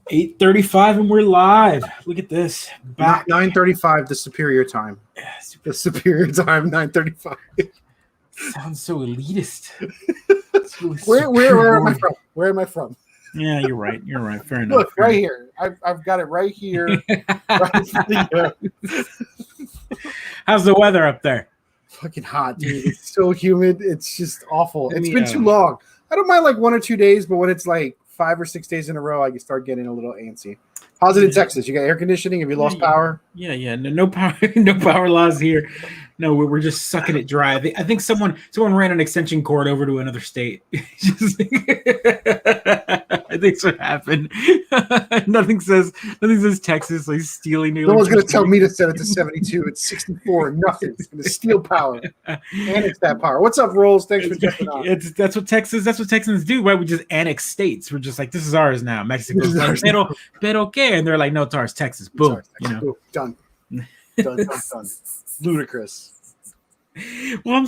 8:35 and we're live. Look at this. Back 9:35, the superior time. The superior time, 9:35. Sounds so elitist. Where am I from? Where am I from? Yeah, you're right. You're right. Fair enough. Look, right here. I've got it right here. How's the weather up there? Fucking hot, dude. It's so humid. It's just awful. It's been too long. I don't mind like 1 or 2 days, but when it's like 5 or 6 days in a row, I can start getting a little antsy. How's it in Texas? You got air conditioning? Have you lost power? Yeah. No power. No power laws here. No, we're just sucking it dry. I think someone ran an extension cord over to another state. I think that's what happened. Nothing says Texas like stealing. No one's gonna tell me to set it to 72. It's 64. Nothing. It's gonna steal power. Annex that power. What's up, Rolls? Thanks for jumping on. That's what Texans do. Right? We just annex states. We're just like, this is ours now. Mexico's like, pero okay, and they're like, no, it's ours. Texas. Boom. Ours, Texas. Boom. Done. Done. Ludicrous. Well,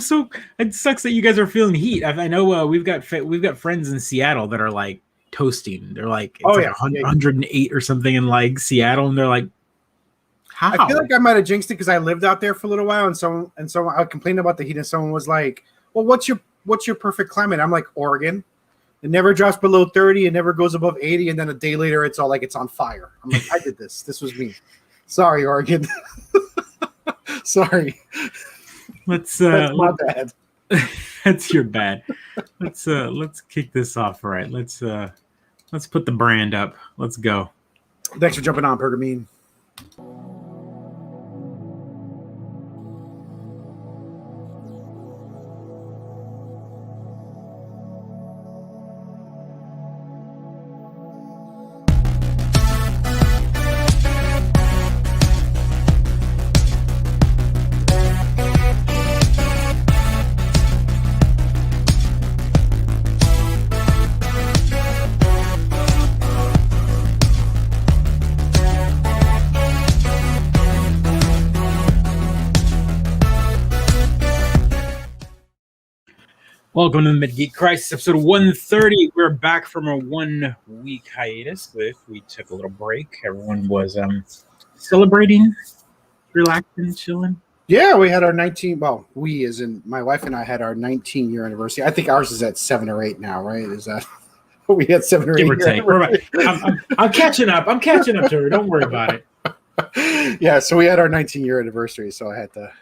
it sucks that you guys are feeling heat. I know we've got friends in Seattle that are like toasting. They're like, 108 or something in like Seattle, and they're like, how? I feel like I might have jinxed it because I lived out there for a little while, and so I complained about the heat, and someone was like, well, what's your perfect climate? I'm like, Oregon. It never drops below 30. It never goes above 80, and then a day later, it's all like it's on fire. I'm like, I did this. This was me. Sorry, Oregon. Sorry. That's my bad. That's your bad. Let's kick this off. All right. Let's put the brand up. Let's go. Thanks for jumping on, Pergamene. Welcome to the Mid-Geek Crisis, episode 130. We're back from a 1 week hiatus. We took a little break. Everyone was celebrating, relaxing, chilling. Yeah, we had our 19. Well, we, as in my wife and I, had our 19-year anniversary. I think ours is at 7 or 8 now, right? Is that we had 7 or 8? Give or take. I'm catching up. I'm catching up to her. Don't worry about it. Yeah, so we had our 19-year anniversary, so I had to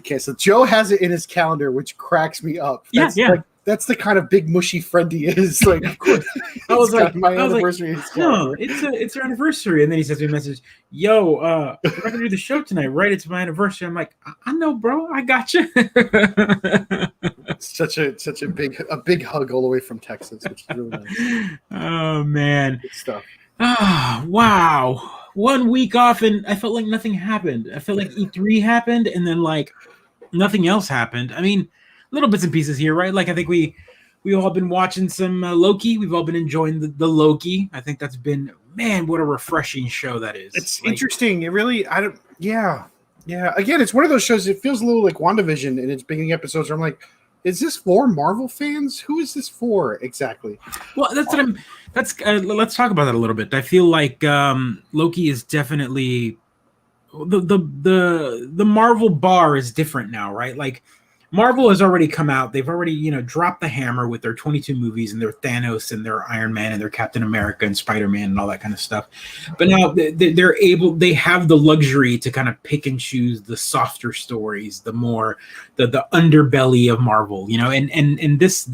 cancel. Joe has it in his calendar, which cracks me up. That's the kind of big mushy friend he is. Like, of course, I was like, my anniversary. It's our anniversary, and then he sends me a message. Yo, we're not gonna do the show tonight, right? It's my anniversary. I'm like, I know, bro. I got you. Such a big hug all the way from Texas, which is really nice. Oh man, good stuff. Oh wow. 1 week off, and I felt like nothing happened. I felt like E3 happened, and then like nothing else happened. I mean, little bits and pieces here, right? Like I think we all been watching some Loki. We've all been enjoying the Loki. I think that's been, man, what a refreshing show that is. It's like, interesting. It really, yeah. Again, it's one of those shows. It feels a little like WandaVision in its beginning episodes. Where I'm like, is this for Marvel fans? Who is this for exactly? Well, let's talk about that a little bit. I feel like Loki is definitely the Marvel bar is different now, right? Like Marvel has already come out. They've already, dropped the hammer with their 22 movies and their Thanos and their Iron Man and their Captain America and Spider-Man and all that kind of stuff. But now they have the luxury to kind of pick and choose the softer stories, the more the underbelly of Marvel, and this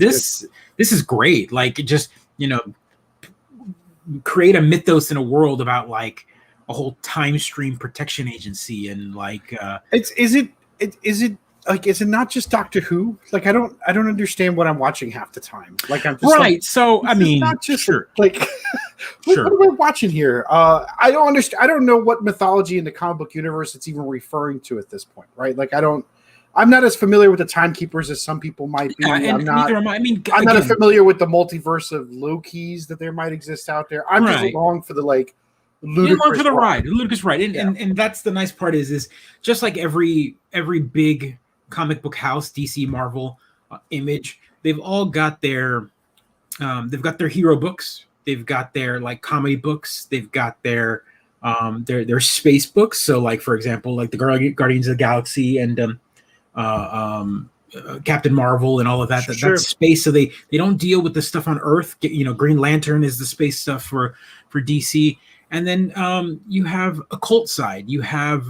is great. Like just, create a mythos in a world about like a whole time stream protection agency and like is it like, is it not just Doctor Who? Like, I don't understand what I'm watching half the time. Like, I'm just right. Like, so I mean, not just sure. Like, what am I watching here? I don't understand. I don't know what mythology in the comic book universe it's even referring to at this point, right? Like, I'm not as familiar with the timekeepers as some people might be. I'm not as familiar with the multiverse of Lokis that there might exist out there. I'm just along for the like. Ludicrous ride. And that's the nice part is just like every big comic book house, DC, Marvel, Image, they've all got their hero books, they've got their like comedy books, they've got their space books. So like for example, like the Guardians of the Galaxy and Captain Marvel and all of that. That's space. So they don't deal with the stuff on Earth. Green Lantern is the space stuff for DC. And then you have occult side. You have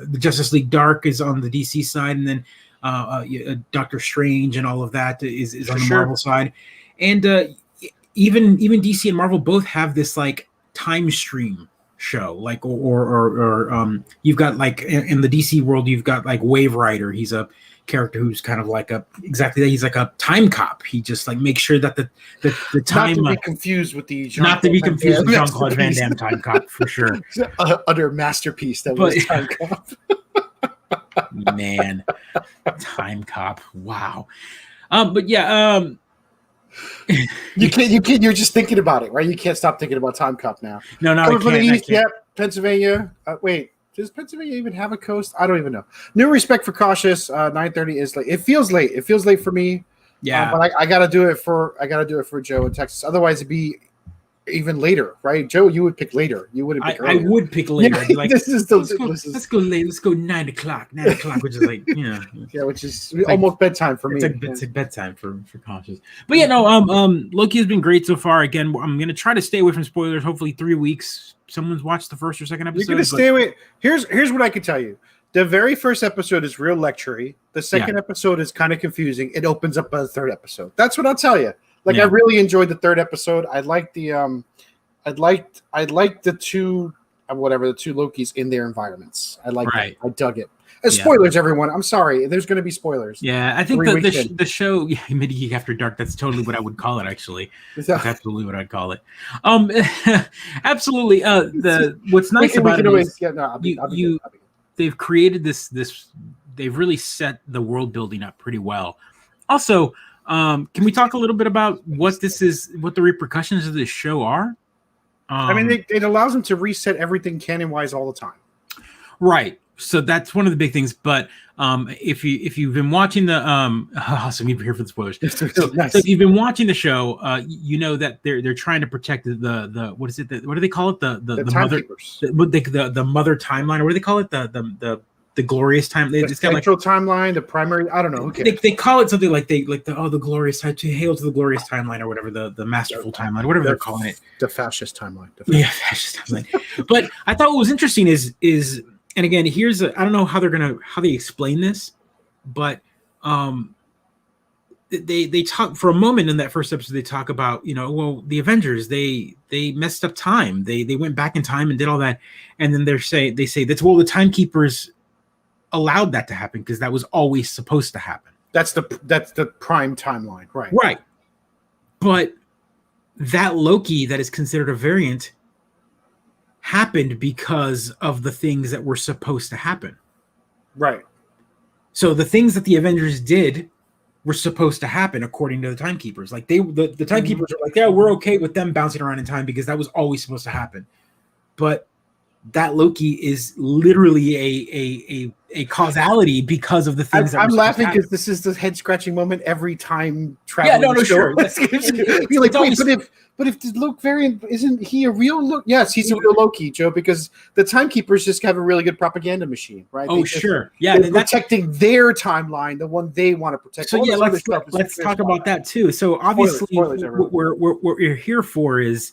the Justice League Dark is on the DC side, and then Doctor Strange and all of that is on the Marvel side. And even DC and Marvel both have this like time stream show, like or you've got like in the DC world, you've got like Wave Rider. He's a character who's kind of like he's like a time cop. He just like makes sure that the time not to be confused with the Jean-Claude Van Damme time cop for sure. Utter masterpiece that was Time Cop. Man, Time Cop. Wow. But yeah, you can't. You're just thinking about it, right? You can't stop thinking about Time Cop now. No, I can't. East, yep, Pennsylvania. Wait. Does Pennsylvania even have a coast? I don't even know. New Respect for Cautious. 9:30 is late. It feels late. It feels late for me. Yeah, but I gotta do it for Joe in Texas. Otherwise, it'd be even later, right? Joe, you would pick later. You wouldn't pick earlier. I would pick later. Yeah, I'd be like, let's go late. Let's go 9 o'clock. 9 o'clock, which is like yeah, which is almost bedtime for me. It's a bedtime for Cautious. But yeah, no. Loki has been great so far. Again, I'm gonna try to stay away from spoilers. Hopefully, 3 weeks. Someone's watched the first or second episode. You're gonna stay away. Here's what I can tell you. The very first episode is real lectury. The second episode is kind of confusing. It opens up a third episode. That's what I'll tell you. Like I really enjoyed the third episode. I liked the I liked the two Lokis in their environments. I liked it. I dug it. Spoilers, everyone. I'm sorry. There's going to be spoilers. Yeah, I think the show, Mid-Geek After Dark, that's totally what I would call it, actually. That's absolutely what I'd call it. Absolutely. What's nice about it is they've created this, they've really set the world building up pretty well. Also, can we talk a little bit about what the repercussions of this show are? I mean, it allows them to reset everything canon-wise all the time. Right. So that's one of the big things. But if you've been watching the awesome, you're here for the spoilers. Nice. So if you've been watching the show, you know that they're trying to protect the what is it? What do they call it? The mother, the mother timeline, or what do they call it? The glorious time. The central timeline, the primary. I don't know. Okay. They call it something like the glorious time. To hail to the glorious timeline, or whatever the masterful timeline, whatever they're calling it. The fascist timeline. Fascist timeline. But I thought what was interesting is. And again, I don't know how they explain this, but they talk for a moment in that first episode. They talk about the Avengers. They messed up time. They went back in time and did all that, and then they say that's the timekeepers allowed that to happen because that was always supposed to happen. That's the prime timeline, right? Right. But that Loki that is considered a variant happened because of the things that were supposed to happen. Right. So the things that the Avengers did were supposed to happen according to the timekeepers. Like the timekeepers are like, yeah, we're okay with them bouncing around in time because that was always supposed to happen. But that Loki is literally a causality because of the things that I'm laughing because this is the head scratching moment every time traveling. Yeah, no, sure. You're like, wait, but if the Loki variant, isn't he a real Loki? Yes, he's a real Loki, Joe, because the timekeepers just have a really good propaganda machine, right? Sure. Yeah, they're protecting their timeline, the one they want to protect. So let's talk about that too. So obviously, what we're here for is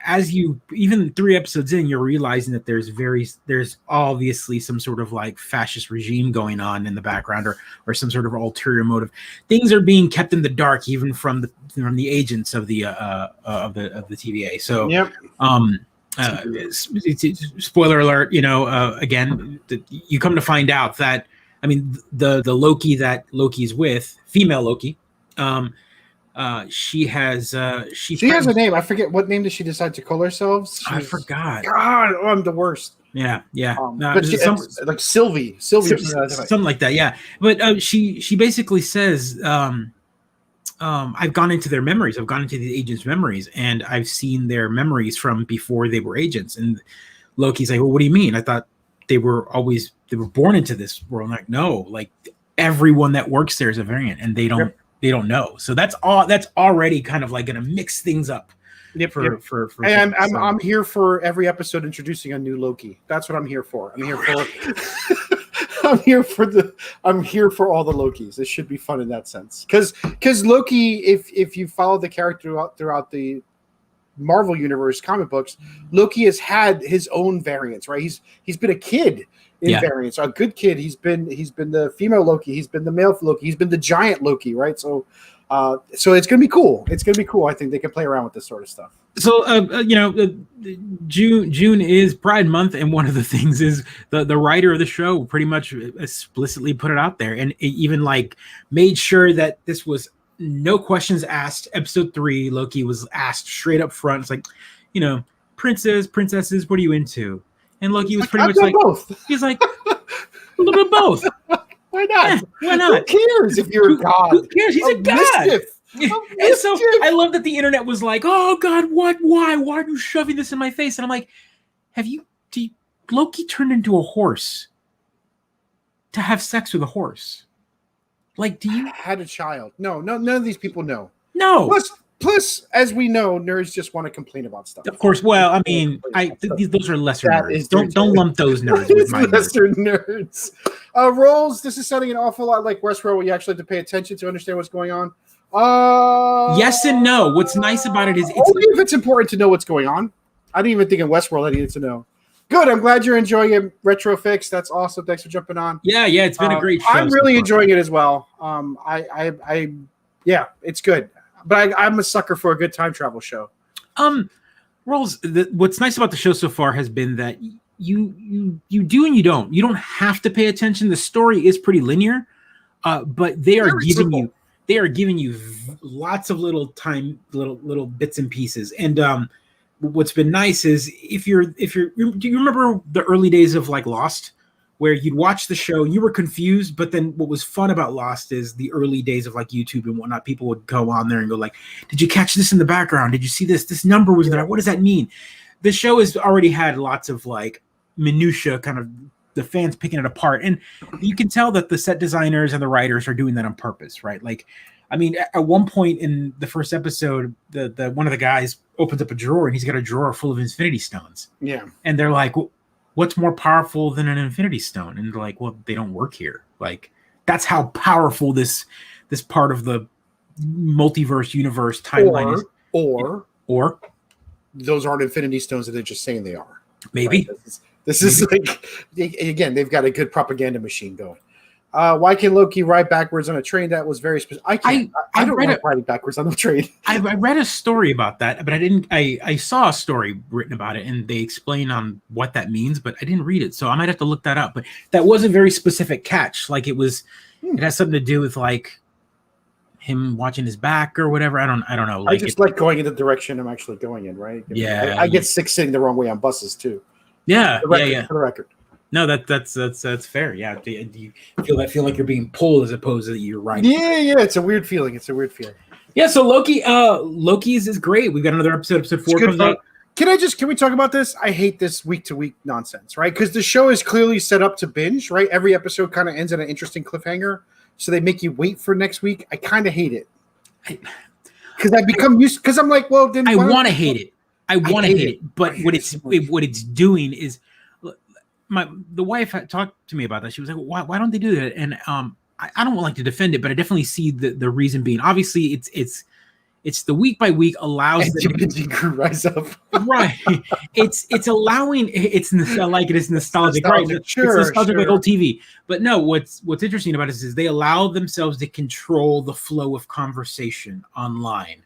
as you even 3 episodes in, you're realizing that there's obviously some sort of like fascist regime going on in the background or some sort of ulterior motive. Things are being kept in the dark even from the agents of the TVA. So yep. Spoiler alert, again, you come to find out that the Loki that Loki's with, female Loki, she has a name. I forget what name did she decide to call herself. I forgot. God, I'm the worst. Yeah. But like Sylvie, something like that. Yeah, but she basically says, I've gone into their memories. I've gone into the agents' memories, and I've seen their memories from before they were agents. And Loki's like, well, what do you mean? I thought they were born into this world. I'm like, no, like everyone that works there is a variant, and they don't. Yep. They don't know. So that's already kind of like going to mix things up Yep, for and things, so. I'm here for every episode introducing a new Loki. That's what I'm here for. I'm here for I'm here for all the Lokis. This should be fun in that sense. Because Loki, if you follow the character throughout the Marvel Universe comic books, Loki has had his own variants, right? He's been a kid in variants, a good kid. He's been the female Loki, he's been the male Loki, he's been the giant Loki, right? So it's gonna be cool. It's gonna be cool. I think they can play around with this sort of stuff. So June is Pride Month, and one of the things is the writer of the show pretty much explicitly put it out there, and it even like made sure that this was no questions asked. Episode 3, Loki was asked straight up front. It's like, princesses, what are you into? And Loki was pretty much like both. He's like a little bit of both. Why not? Yeah, why not? Who cares if you're a god? Who cares? He's a god. And so I love that the internet was like, "Oh God, what? Why are you shoving this in my face?" And I'm like, Loki turned into a horse to have sex with a horse? Like, do you had a child? No, none of these people know. No. Plus, as we know, nerds just want to complain about stuff. Of course. Well, I mean, those are lesser nerds. Don't lump those nerds with my lesser nerds. Rolls. This is sounding an awful lot like Westworld, where you actually have to pay attention to understand what's going on. Yes and no. What's nice about it is only if it's important to know what's going on. I didn't even think in Westworld I needed to know. Good. I'm glad you're enjoying it, Retrofix. That's awesome. Thanks for jumping on. Yeah. It's been a great show. I'm really enjoying it as well. Yeah, it's good. But I'm a sucker for a good time travel show. Rolls. What's nice about the show so far has been that you do and you don't. You don't have to pay attention. The story is pretty linear, but they are giving you lots of little bits and pieces. And what's been nice is do you remember the early days of like Lost, where you'd watch the show and you were confused, but then what was fun about Lost is the early days of like YouTube and whatnot. People would go on there and go like, "Did you catch this in the background? Did you see this? This number was there. What does that mean?" The show has already had lots of like minutia, kind of the fans picking it apart, and you can tell that the set designers and the writers are doing that on purpose, right? Like, I mean, at one point in the first episode, the one of the guys opens up a drawer and he's got a drawer full of Infinity Stones. Yeah, and they're like, "What's more powerful than an Infinity Stone?" And they're like, "Well, they don't work here." Like, that's how powerful this part of the multiverse universe timeline is. Or those aren't Infinity Stones that they're just saying they are. Maybe. Right? This is like, again, they've got a good propaganda machine going. Why can Loki ride backwards on a train? That was very specific. I don't like riding backwards on a train. I read a story about that, but I didn't. I saw a story written about it, and they explain on what that means, but I didn't read it, so I might have to look that up. But that was a very specific catch. Like, it has something to do with like him watching his back or whatever. I don't know. Like, I just like going in the direction I'm actually going in. Right? Yeah. I get sick sitting the wrong way on buses too. Yeah. For the record. No, that's fair. Yeah, do you feel like you're being pulled as opposed to that you're riding? Yeah. It's a weird feeling. Yeah. So Loki's is great. We've got another episode 4 comes out. Can we talk about this? I hate this week to week nonsense, right? Because the show is clearly set up to binge, right? Every episode kind of ends on an interesting cliffhanger, so they make you wait for next week. I kind of hate it because I've become used. Because I'm like, well, then I want to hate it. I want to hate it, but what it's doing is. The wife had talked to me about that. She was like, why don't they do that? And I don't like to defend it, but I definitely see the reason being. Obviously, it's the week by week allows them rise up. Right. It's allowing it's nostalgic, right? Sure, it's nostalgic like old TV. But no, what's interesting about this is they allow themselves to control the flow of conversation online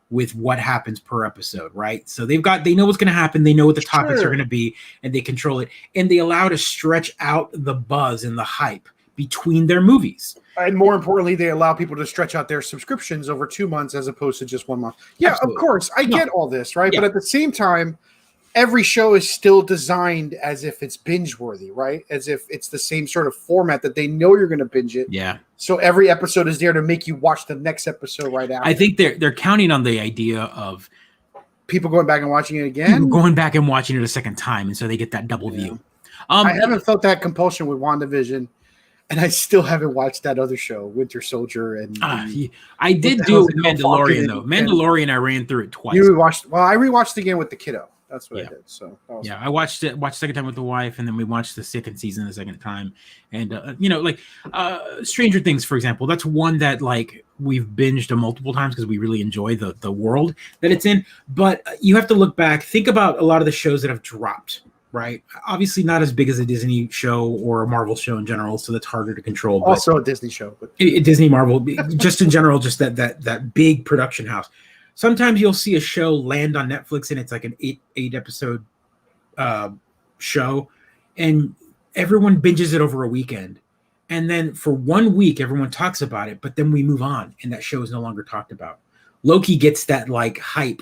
with what happens per episode, right? So they know what's going to happen. They know what the topics are going to be, and they control it. And they allow to stretch out the buzz and the hype between their movies. And more importantly, they allow people to stretch out their subscriptions over 2 months as opposed to just 1 month. Yeah, absolutely. Of course. I get all this, right? Yeah. But at the same time, every show is still designed as if it's binge worthy, right? As if it's the same sort of format that they know you're going to binge it. Yeah. So every episode is there to make you watch the next episode right after. I think they're counting on the idea of people going back and watching it again. People going back and watching it a second time, and so they get that double view. I haven't felt that compulsion with WandaVision. And I still haven't watched that other show, Winter Soldier. And I did do it with Mandalorian though. Mandalorian, I ran through it twice. You rewatched? Well, I rewatched again with the kiddo. That's what I did. So I watched second time with the wife, and then we watched the second season the second time. And Stranger Things, for example, that's one that like we've binged multiple times because we really enjoy the world that it's in. But you have to look back, think about a lot of the shows that have dropped. Right, obviously not as big as a Disney show or a Marvel show in general, so that's harder to control. Also a Disney show, but Disney, Marvel, just in general, just that big production house. Sometimes you'll see a show land on Netflix and it's like an eight episode show, and everyone binges it over a weekend, and then for 1 week everyone talks about it, but then we move on and that show is no longer talked about. Loki gets that like hype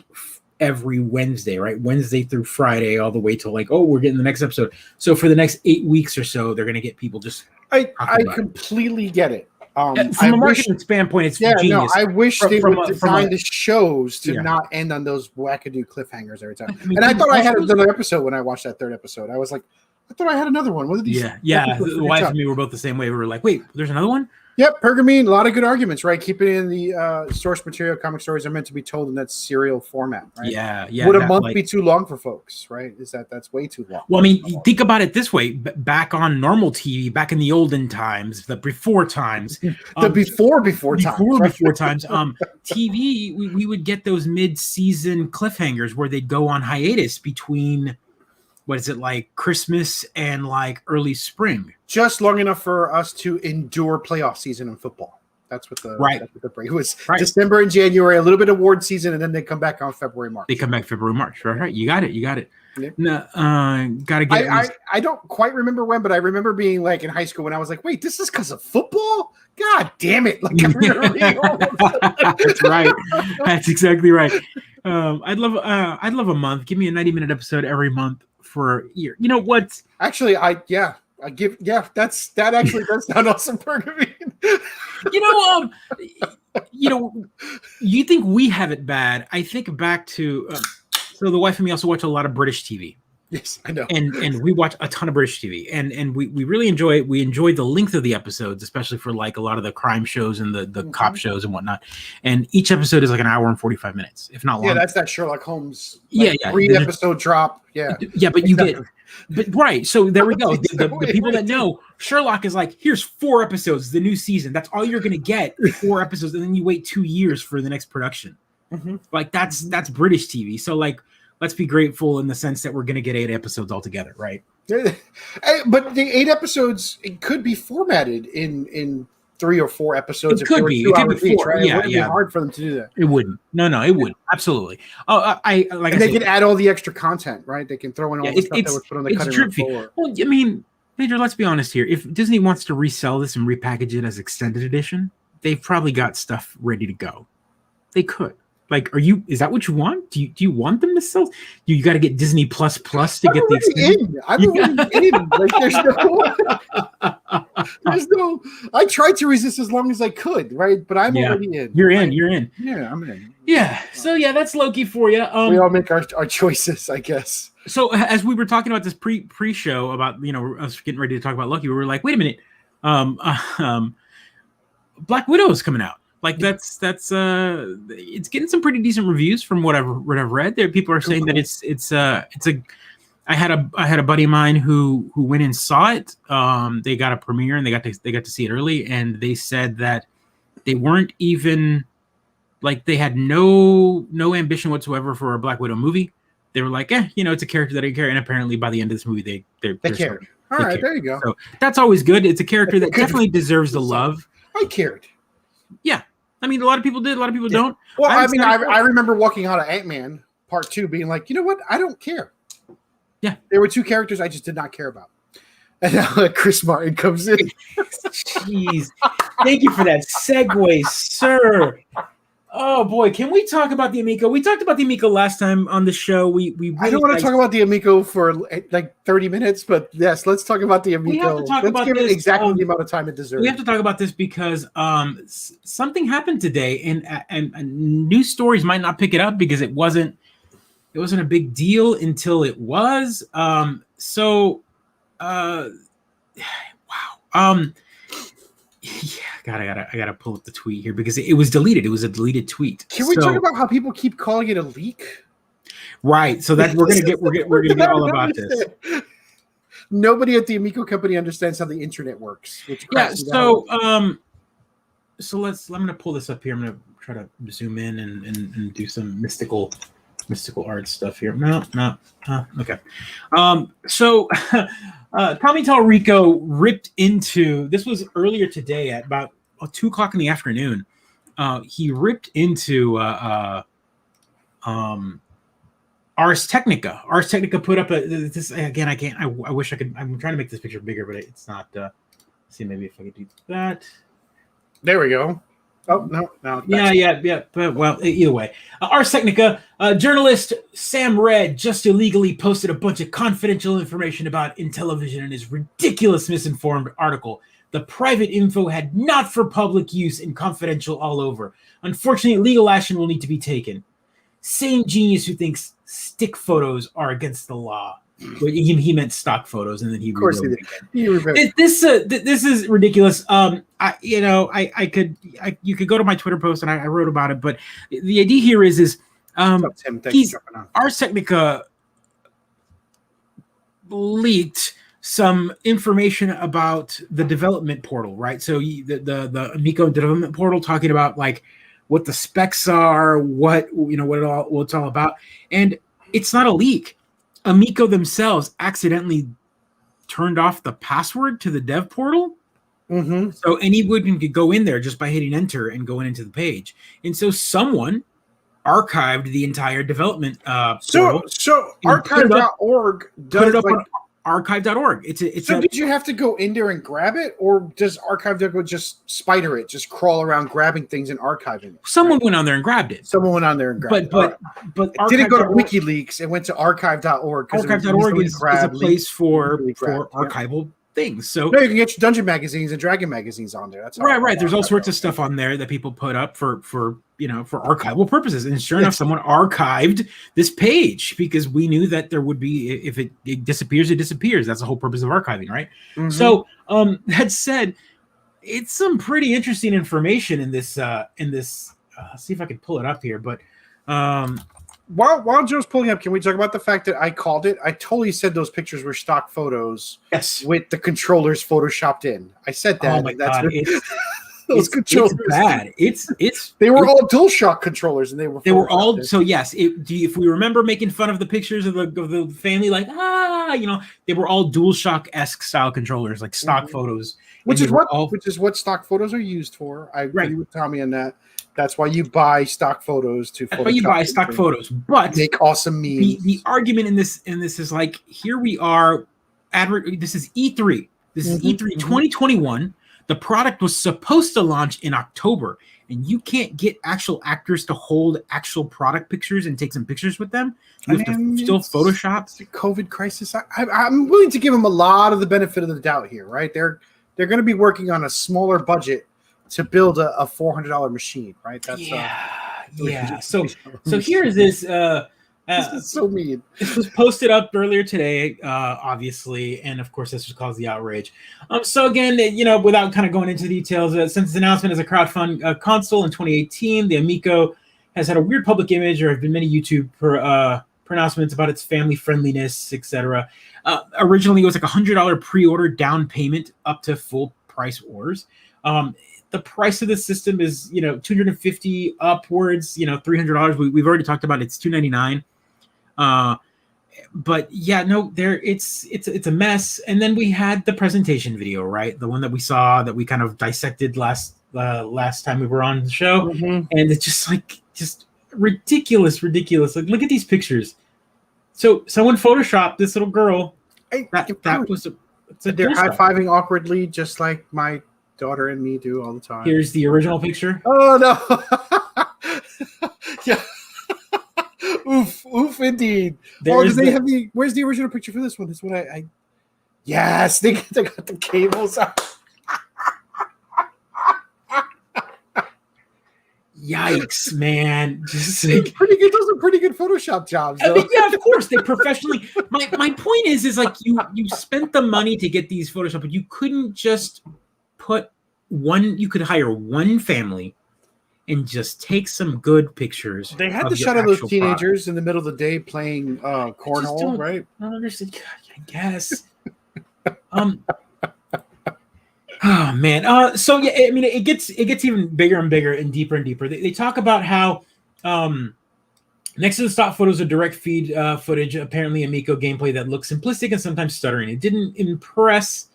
every Wednesday, right? Wednesday through Friday, all the way to like, oh, we're getting the next episode. So for the next 8 weeks or so, they're going to get people just. I completely get it. From a marketing standpoint, it's genius. No, I wish they would design the shows to not end on those wackadoo cliffhangers every time. And I thought I had another episode when I watched that third episode. I was like, I thought I had another one. What did these? Yeah. The wife and me were both the same way. We were like, wait, there's another one? Yep, Pergamene, a lot of good arguments, right? Keep it in the source material. Comic stories are meant to be told in that serial format, right? Yeah. Would a month be too long for folks, right? That's way too long. Well, I mean, think about it this way. Back on normal TV, back in the olden times, the before times. Before times, TV, we would get those mid-season cliffhangers where they'd go on hiatus between, what is it, like Christmas and like early spring. Just long enough for us to endure playoff season in football. That's what the break was. Right. December and January, a little bit of award season, and then they come back on February, March. They come back February, March. Right. You got it. Yeah. No, gotta get. I don't quite remember when, but I remember being like in high school when I was like, "Wait, this is because of football? God damn it!" Like, that's right. That's exactly right. I'd love a month. Give me a 90-minute episode every month for a year. You know what? Actually, that actually does sound awesome, Pergamene. You think we have it bad? I think back to so the wife and me also watch a lot of British TV. Yes, I know. And we watch a ton of British TV, and we really enjoy it. We enjoy the length of the episodes, especially for like a lot of the crime shows and the cop shows and whatnot. And each episode is like an hour and 45 minutes, if not longer. Yeah, that's that Sherlock Holmes. 3-episode drop. Yeah. Yeah, but right. So there we go. The people that know Sherlock is like, here's 4 episodes, the new season. That's all you're gonna get, 4 episodes, and then you wait 2 years for the next production. Mm-hmm. Like that's British TV. So like, let's be grateful in the sense that we're going to get 8 episodes altogether, right? But the 8 episodes, it could be formatted in 3 or 4 episodes. It could be. It could be 4. Right? Yeah, it wouldn't be hard for them to do that. It wouldn't. No, it wouldn't. Absolutely. They can add all the extra content, right? They can throw in all the stuff that was put on the cutting room floor. Well, I mean, Major, let's be honest here. If Disney wants to resell this and repackage it as extended edition, they've probably got stuff ready to go. They could. Like, is that what you want? Do you want them to sell? You got to get Disney Plus to get the extended. I'm already in. Like, there's no. I tried to resist as long as I could, right? But I'm already in. You're in. Yeah, I'm in. Yeah. So yeah, that's Loki for you. We all make our choices, I guess. So as we were talking about this pre-show about us getting ready to talk about Loki, we were like, wait a minute, Black Widow is coming out. Like that's it's getting some pretty decent reviews from what I've read. There, people are saying that it's a. I had a buddy of mine who went and saw it. They got a premiere and they got to see it early, and they said that they weren't even like they had no ambition whatsoever for a Black Widow movie. They were like, it's a character that I care, and apparently by the end of this movie they cared. All right, there you go. So that's always good. It's a character that definitely deserves the love. I cared. Yeah. I mean, a lot of people did. A lot of people don't. Well, I remember walking out of Ant-Man Part 2 being like, you know what? I don't care. Yeah. There were 2 characters I just did not care about. And now Chris Martin comes in. Jeez. Thank you for that segue, sir. Oh, boy. Can we talk about the Amiico? We talked about the Amiico last time on the show. We really I don't want to talk about the Amiico for like 30 minutes, but yes, let's talk about the Amiico. We have to talk about give this. It exactly the amount of time it deserves. We have to talk about this because something happened today, and news stories might not pick it up because it wasn't a big deal until it was. Wow. God, I gotta pull up the tweet here because it was deleted. It was a deleted tweet. Can we talk about how people keep calling it a leak? Right. So that we're gonna get all about this. Nobody at the Amiico company understands how the internet works. Yeah. So let me pull this up here. I'm gonna try to zoom in and do some mystical art stuff here. No. Okay. So Tommy Tallarico ripped into, this was earlier today at about 2:00 in the afternoon. He ripped into Ars Technica. Ars Technica put up this again. I can't. I wish I could. I'm trying to make this picture bigger, but it's not. See, maybe if I could do that. There we go. Oh no. Yeah. But well, either way, Ars Technica journalist Sam Red just illegally posted a bunch of confidential information about Intellivision in his ridiculous misinformed article. The private info had not for public use and confidential all over. Unfortunately, legal action will need to be taken. Same genius who thinks stick photos are against the law. Well, he meant stock photos, and then he rewrote it again. This is ridiculous. You could go to my Twitter post, and I wrote about it. But the idea here is Ars Technica leaked some information about the development portal, right? So the Amiico development portal, talking about like what the specs are, what it's all about, and it's not a leak. Amiico themselves accidentally turned off the password to the dev portal. Mm-hmm. So anyone could go in there just by hitting enter and going into the page. And so someone archived the entire development portal. So archive.org put it up on archive.org. Did you have to go in there and grab it, or does archive.org just spider it, just crawl around grabbing things and archiving it? Someone went on there and grabbed it. But it didn't go to WikiLeaks. It went to archive.org. Archive.org is a place for archival things. So no, you can get your Dungeon magazines and Dragon magazines on there. That's right. There's all sorts of stuff on there that people put up for archival purposes. And sure enough, someone archived this page because we knew that there would be, if it disappears, it disappears. That's the whole purpose of archiving, right? Mm-hmm. So that said, it's some pretty interesting information in this. See if I can pull it up here, but while Joe's pulling up, can we talk about the fact that I called it? I totally said those pictures were stock photos. Yes, with the controllers photoshopped in. I said that. Oh my god, those controllers. It's bad. It's they were all DualShock controllers, and they were all. So yes, if we remember making fun of the pictures of the family, like they were all DualShock-esque style controllers, like stock photos, which is what stock photos are used for. I agree with Tommy on that. That's why you buy stock photos photos, but make awesome memes. The argument in this is like, here we are. This is E3. This is E3 2021. The product was supposed to launch in October, and you can't get actual actors to hold actual product pictures and take some pictures with them. You have to still Photoshop. It's the COVID crisis. I'm willing to give them a lot of the benefit of the doubt here, right? They're going to be working on a smaller budget to build a $400 machine, right? That's yeah. So here is this. This is so mean. This was posted up earlier today, obviously, and of course, this was caused the outrage. So again, without kind of going into details, since its announcement as a crowdfund console in 2018, the Amiico has had a weird public image. There have been many YouTube pronouncements about its family friendliness, etc. Originally, it was like $100 pre-order down payment up to full price orders. The price of the system is, $250 upwards, $300. We've already talked about it. It's $299. But yeah, no, it's a mess. And then we had the presentation video, right? The one that we saw that we kind of dissected last time we were on the show, and it's just ridiculous. Like, look at these pictures. So someone photoshopped this little girl. They're high-fiving awkwardly, just like my daughter and me do all the time. Here's the original picture. Oh no! Yeah. Oof, indeed. Where's the original picture for this one? This one, yes, they got the cables out. Yikes, man! Just pretty good. Those are pretty good Photoshop jobs. I mean, yeah, of course, they professionally. My point is like you spent the money to get these Photoshop, but you couldn't just put you could hire one family and just take some good pictures. They had of the your shot of those actual teenagers in the middle of the day playing cornhole, right? I don't understand. I guess. Oh man. So yeah, I mean, it gets even bigger and bigger and deeper. They talk about how next to the stock photos of direct feed footage, apparently Amiico gameplay that looks simplistic and sometimes stuttering. It didn't impress.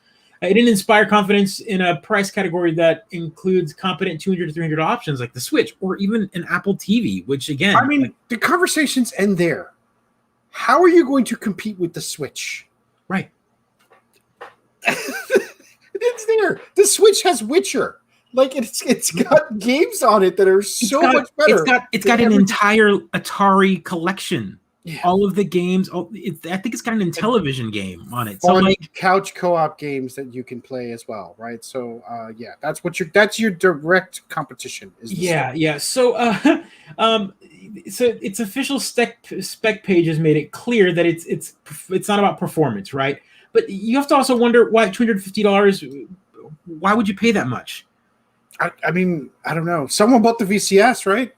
It didn't inspire confidence in a price category that includes competent $200 to $300 options like the Switch or even an Apple TV, which again, I mean, the conversations end there. How are you going to compete with the Switch? Right. It's there. The Switch has Witcher. Like it's got games on it that are much better. It's got an entire Atari collection. Yeah. All of the games. I think it's got an Intellivision game on it. So like couch co-op games that you can play as well, right? So yeah, that's your direct competition. Yeah. So so its official spec page has made it clear that it's not about performance, right? But you have to also wonder why $250. Why would you pay that much? I mean, I don't know. Someone bought the VCS, right?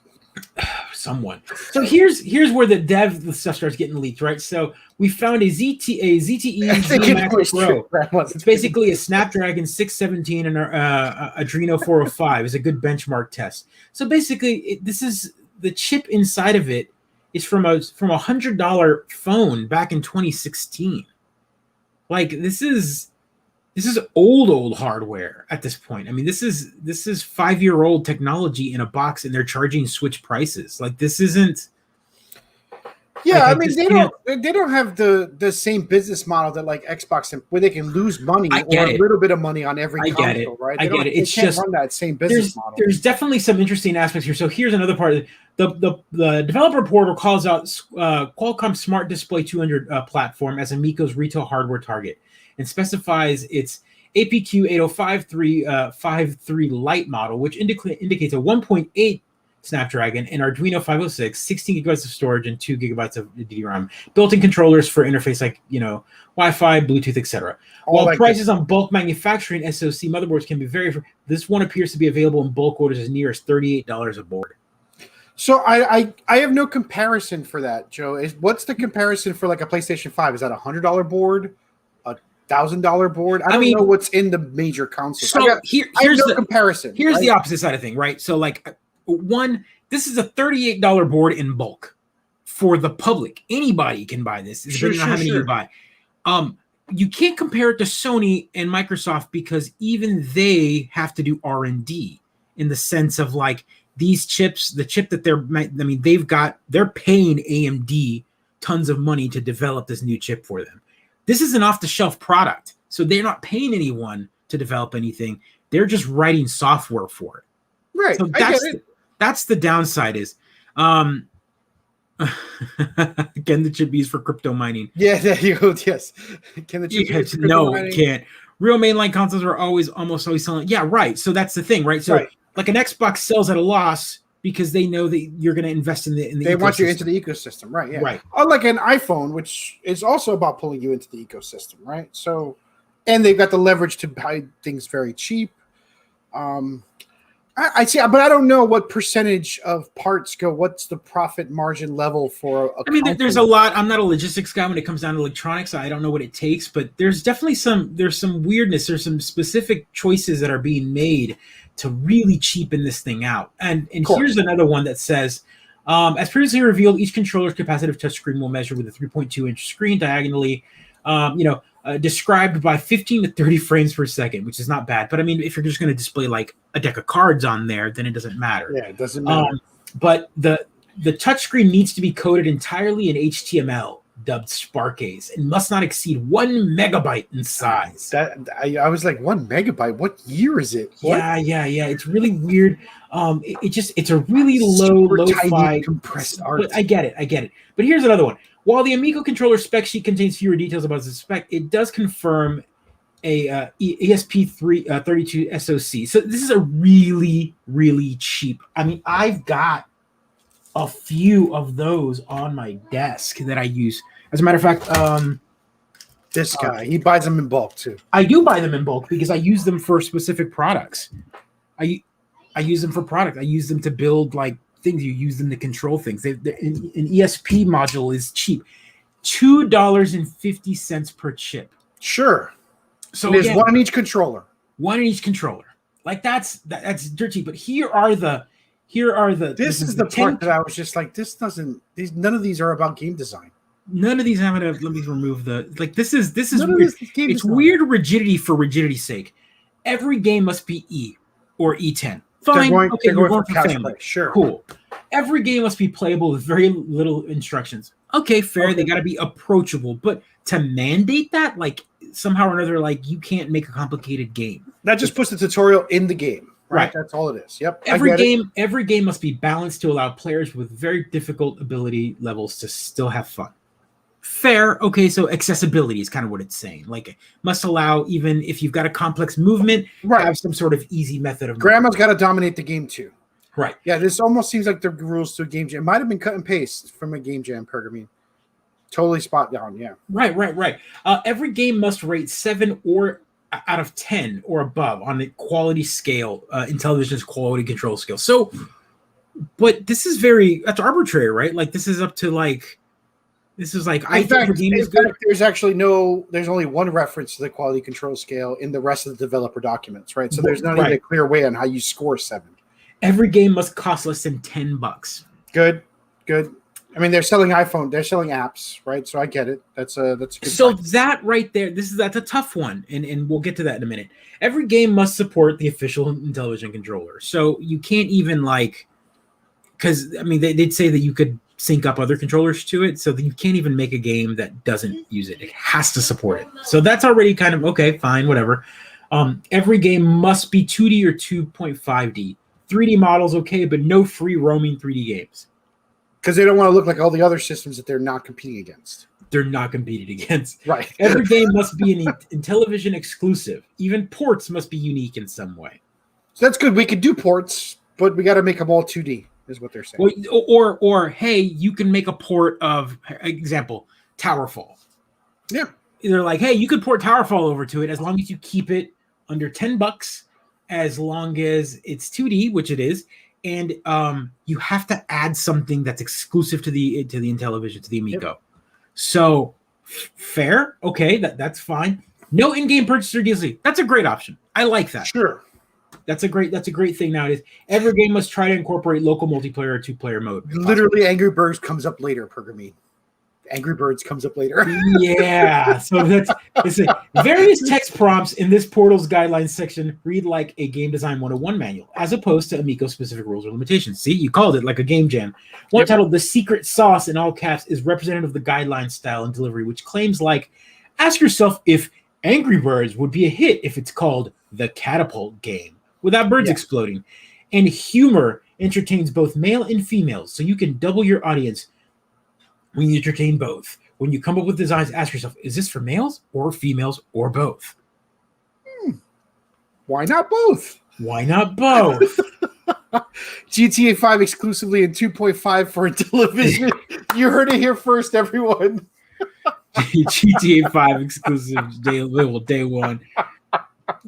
Someone. So here's where the stuff starts getting leaked, right? So we found a ZTE Max Pro. It's basically a Snapdragon 617 and Adreno 405 is a good benchmark test. So basically, this is the chip inside of it is from a $100 phone back in 2016. Like this is old hardware at this point. I mean, this is 5-year-old technology in a box, and they're charging Switch prices. Like this isn't. Yeah, I mean they don't have the same business model that like Xbox where they can lose money or a little bit of money on every console, right? I get it. It's just run that same business model. There's definitely some interesting aspects here. So here's another part. The developer portal calls out Qualcomm Smart Display 200 platform as Amiico's retail hardware target and specifies its APQ 805.353 Lite model, which indicates a 1.8 Snapdragon and Arduino 506, 16 gigabytes of storage, and 2 gigabytes of DRAM. Built-in controllers for interface like Wi-Fi, Bluetooth, etc. While prices on bulk manufacturing SoC motherboards can be this one appears to be available in bulk orders as near as $38 a board. So I have no comparison for that, Joe. What's the comparison for like a PlayStation 5? Is that $100 board? $1,000 board? I don't know what's in the major consoles. So here's the comparison. Here's the opposite side of thing, right? So like this is a $38 board in bulk for the public. Anybody can buy this. Depending on how many you buy. You can't compare it to Sony and Microsoft because even they have to do R&D in the sense of like these chips, the chip that they're paying AMD tons of money to develop this new chip for them. This is an off-the-shelf product, so they're not paying anyone to develop anything. They're just writing software for it. Right. So that's the downside is, again, the chip used for crypto mining. Yeah, there you go. Yes. Can the chip use for crypto mining? It can't. Real mainline consoles are almost always selling. Yeah, right. So that's the thing, right? So like an Xbox sells at a loss because they know that you're going to invest in the they want you into the ecosystem, right? Yeah, right. Unlike an iPhone, which is also about pulling you into the ecosystem, right? So, and they've got the leverage to buy things very cheap. I see, but I don't know what percentage of parts go. What's the profit margin level for a company? There's a lot. I'm not a logistics guy when it comes down to electronics. I don't know what it takes, but there's definitely some weirdness. There's some specific choices that are being made to really cheapen this thing out. And here's another one that says, as previously revealed, each controller's capacitive touchscreen will measure with a 3.2-inch screen diagonally, described by 15 to 30 frames per second, which is not bad. But I mean, if you're just going to display like a deck of cards on there, then it doesn't matter. Yeah, it doesn't matter. But the touchscreen needs to be coded entirely in HTML, dubbed Sparkase, and must not exceed 1 megabyte in size. I was like, 1 megabyte? What year is it? What? Yeah. It's really weird. It's a really low-fi compressed art. I get it. But here's another one. While the Amiico controller spec sheet contains fewer details about the spec, it does confirm a ESP32 SoC. So this is a really, really cheap. I mean, I've got a few of those on my desk that I use. As a matter of fact, This guy, he buys them in bulk too. I do buy them in bulk because I use them for specific products. I use them for product. I use them to build like things. You use them to control things. An ESP module is cheap, $2.50 per chip. Sure. So there's again, one in each controller. One in each controller. Like that's dirt cheap. But here are the. This is the part that I was just like, this doesn't. None of these are about game design. None of these have it. Let me remove the like. This is None weird. It's weird rigidity for rigidity's sake. Every game must be E or E10. Fine. They're going for family. Sure. Cool. Every game must be playable with very little instructions. Okay, fair. Okay. They got to be approachable, but to mandate that, like somehow or another, like you can't make a complicated game. That just puts the tutorial in the game. Right. That's all it is. Yep. Every game must be balanced to allow players with very difficult ability levels to still have fun. Fair. Okay, so accessibility is kind of what it's saying. Like, it must allow, even if you've got a complex movement, have some sort of easy method of Grandma's got to dominate the game too. Right. Yeah, this almost seems like the rules to a game jam. It might have been cut and paste from a game jam pergamene. Totally spot on, yeah. Right. Every game must rate 7 or out of 10 or above on the quality scale, Intellivision's quality control scale. So, but this is that's arbitrary, right? Like, this is up to like. This is like I think the game is good. There's only one reference to the quality control scale in the rest of the developer documents, right? So there's not even a clear way on how you score 7. Every game must cost less than $10. Good. I mean, they're selling apps, right? So I get it. That's a good so sign. That right there, that's a tough one, and we'll get to that in a minute. Every game must support the official Intellivision controller, so you can't even because I mean they'd say that you could sync up other controllers to it, so that you can't even make a game that doesn't use it. It has to support it. So that's already kind of okay, fine, whatever. Every game must be 2D or 2.5D. 3D models, okay, but no free roaming 3D games. Because they don't want to look like all the other systems that they're not competing against. They're not competing against. Right. Every game must be an Intellivision exclusive. Even ports must be unique in some way. So that's good. We could do ports, but we got to make them all 2D. Is what they're saying. Well, or hey, you can make a port of example Towerfall. Yeah, they're like, hey, you could port Towerfall over to it as long as you keep it under $10, as long as it's 2D, which it is, and you have to add something that's exclusive to the Intellivision, to the Amiico. Yep. So fair, okay, that's fine. No in-game purchase or DLC. That's a great option. I like that. Sure. That's a great thing nowadays. Every game must try to incorporate local multiplayer or 2-player mode. Literally, Angry Birds comes up later, pergamene. Angry Birds comes up later. Yeah. So that's various text prompts in this portal's guidelines section read like a game design 101 manual, as opposed to Amiico specific rules or limitations. See, you called it like a game jam. One titled "The Secret Sauce" in all caps is representative of the guideline style and delivery, which claims like, ask yourself if Angry Birds would be a hit if it's called the Catapult Game, without birds exploding. And humor entertains both male and females, so you can double your audience when you entertain both. When you come up with designs, ask yourself, is this for males or females or both? Why not both? Why not both? GTA 5 exclusively in 2.5 for Intellivision. You heard it here first, everyone. GTA 5 exclusive day one.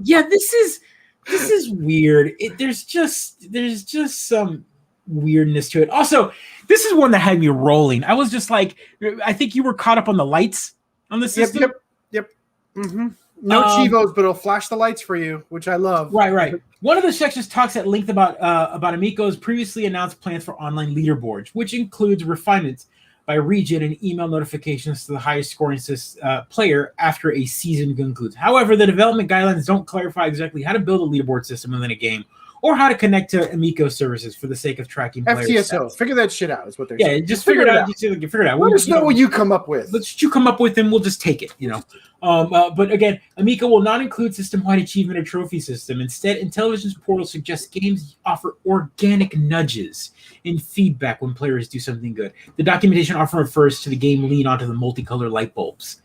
Yeah, this is weird. There's just some weirdness to it. Also, this is one that had me rolling. I was just like, I think you were caught up on the lights on the system. Yep. Mm-hmm. No Chivos, but it'll flash the lights for you, which I love. Right. One of the sections talks at length about Amiico's previously announced plans for online leaderboards, which includes refinements by region and email notifications to the highest scoring player after a season concludes. However, the development guidelines don't clarify exactly how to build a leaderboard system within a game or how to connect to Amiico services for the sake of tracking players. FTSO, figure that shit out is what they're saying. Yeah, just figure it out. Figure it out. Let us know what you come up with. Let's you come up with, and we'll just take it. But again, Amiico will not include system-wide achievement or trophy system. Instead, Intellivision's portal suggests games offer organic nudges and feedback when players do something good. The documentation often refers to the game lean onto the multicolor light bulbs.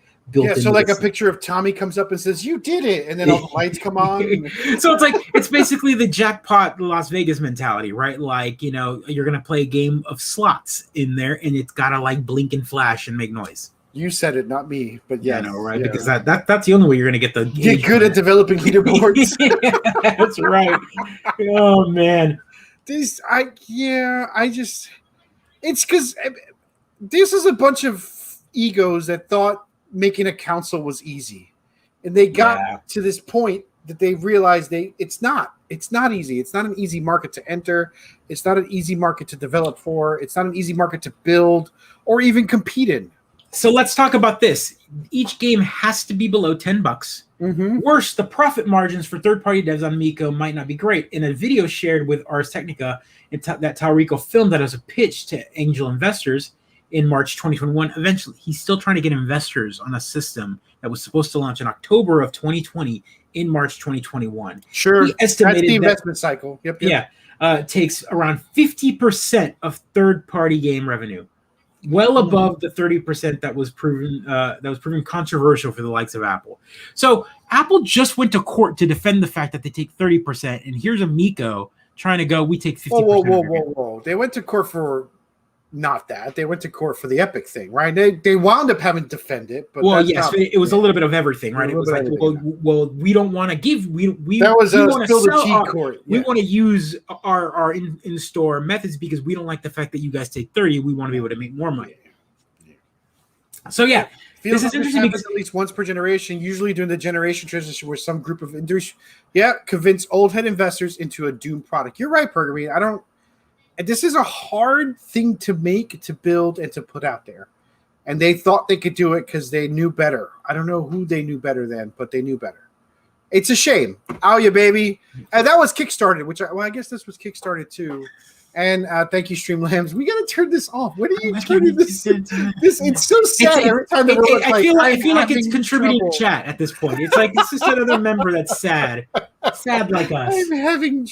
So like a picture of Tommy comes up and says, "You did it," and then all the lights come on. So it's basically the jackpot Las Vegas mentality, right? Like, you're gonna play a game of slots in there, and it's gotta like blink and flash and make noise. You said it, not me. But Yeah, yes, I know, right? yeah. Because that's the only way you're going to get the Get good at developing leaderboards. That's right. Oh man, It's because this is a bunch of egos that thought making a console was easy, and they got Yeah. to this point that they realized it's not easy. It's not an easy market to enter. It's not an easy market to develop for. It's not an easy market to build or even compete in. So let's talk about this. Each game has to be below $10. Mm-hmm. Worse, the profit margins for third-party devs on Amiico might not be great. In a video shared with Ars Technica that Talrico filmed that as a pitch to angel investors in March 2021, eventually he's still trying to get investors on a system that was supposed to launch in October of 2020 in March 2021. Sure, he estimated that's the investment cycle. Yep. Yeah, takes around 50% of third-party game revenue. Well above the 30% that was proven controversial for the likes of Apple. So Apple just went to court to defend the fact that they take 30%, and here's Amiico trying to go, we take 50%. Whoa. They went to court for not that. They went to court for the Epic thing, right? They wound up having to defend it, but it was a little bit of everything, right? It was like, well, we don't want to give we that was we want to sell cheat court. We want to use our in-store methods because we don't like the fact that you guys take 30. We want to be able to make more money. So yeah, this is interesting because at least once per generation, usually during the generation transition, where some group of industry, convince old head investors into a doomed product. You're right, Pergamy. This is a hard thing to make, to build, and to put out there. And they thought they could do it because they knew better. I don't know who they knew better than, but they knew better. It's a shame. Oh, yeah, baby. And that was Kickstarted, I guess this was Kickstarted too. And thank you, Streamlabs. We got to turn this off. What are you turning this? It's so sad every time. I feel like it's contributing to chat at this point. It's like it's just another member that's sad like us. I'm having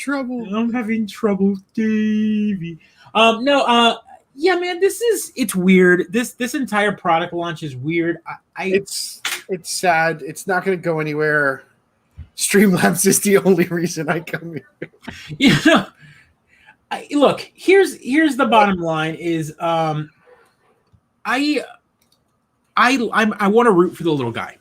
trouble, Davey. Yeah, man, it's weird. This entire product launch is weird. It's sad. It's not going to go anywhere. Streamlabs is the only reason I come here. Look, here's the bottom line is I want to root for the little guy,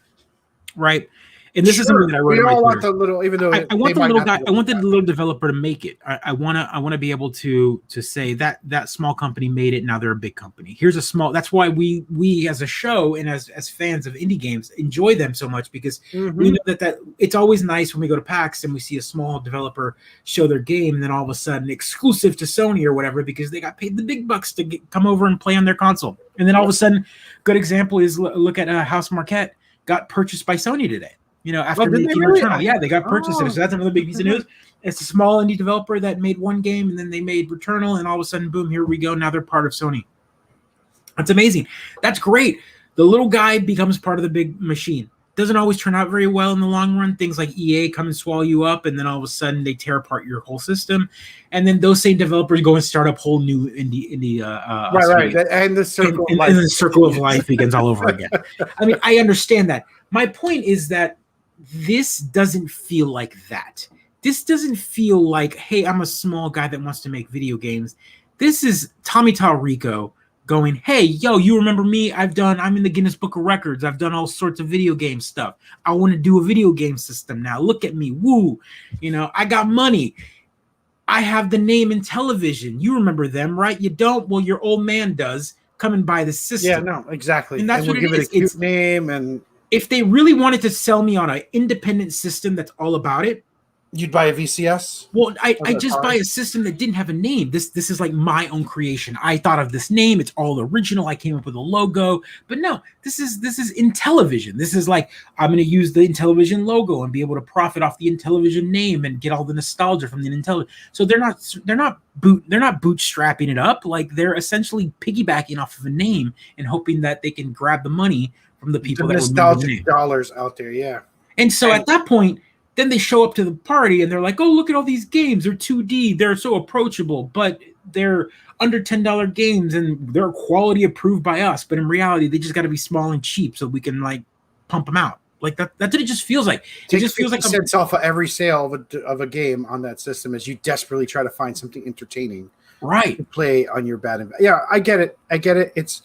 right? And this is something that I wrote. We all want the little, even though I want the little guy. I want the little developer to make it. I want to be able to say that small company made it. Now they're a big company. Here's a small. That's why we as a show and as fans of indie games enjoy them so much, because we know that it's always nice when we go to PAX and we see a small developer show their game, and then all of a sudden exclusive to Sony or whatever because they got paid the big bucks to come over and play on their console. And then all of a sudden, good example is look at House Marquette got purchased by Sony today. After making Returnal. Yeah, they got purchased. So that's another big piece of news. It's a small indie developer that made one game, and then they made Returnal, and all of a sudden, boom, here we go. Now they're part of Sony. That's amazing. That's great. The little guy becomes part of the big machine. Doesn't always turn out very well in the long run. Things like EA come and swallow you up, and then all of a sudden they tear apart your whole system. And then those same developers go and start up whole new indie right. And the circle of life. And the circle of life begins all over again. I mean, I understand that. My point is that this doesn't feel like that. This doesn't feel like, hey, I'm a small guy that wants to make video games. This is Tommy Talrico going, hey, yo, you remember me? I'm in the Guinness Book of Records. I've done all sorts of video game stuff. I want to do a video game system now. Look at me. Woo. I got money. I have the name in television. You remember them, right? You don't? Well, your old man does. Come and buy the system. Yeah, no, exactly. And that's what give it a cute name. And if they really wanted to sell me on an independent system that's all about it, you'd buy a VCS? Well, I just buy a system that didn't have a name. This is like my own creation. I thought of this name. It's all original. I came up with a logo. But no, this is Intellivision. This is like, I'm going to use the Intellivision logo and be able to profit off the Intellivision name and get all the nostalgia from the Intellivision. So they're not bootstrapping it up. Like, they're essentially piggybacking off of a name and hoping that they can grab the money from the people that nostalgic dollars out there. Yeah. And so at that point, then they show up to the party and they're like, oh, look at all these games. They're 2D. They're so approachable, but they're under $10 games and they're quality approved by us. But in reality, they just got to be small and cheap so we can like pump them out. Like that's what it just feels like. It just feels like cents off of every sale of a game on that system as you desperately try to find something entertaining, right, to play on your bad. Yeah, I get it. It's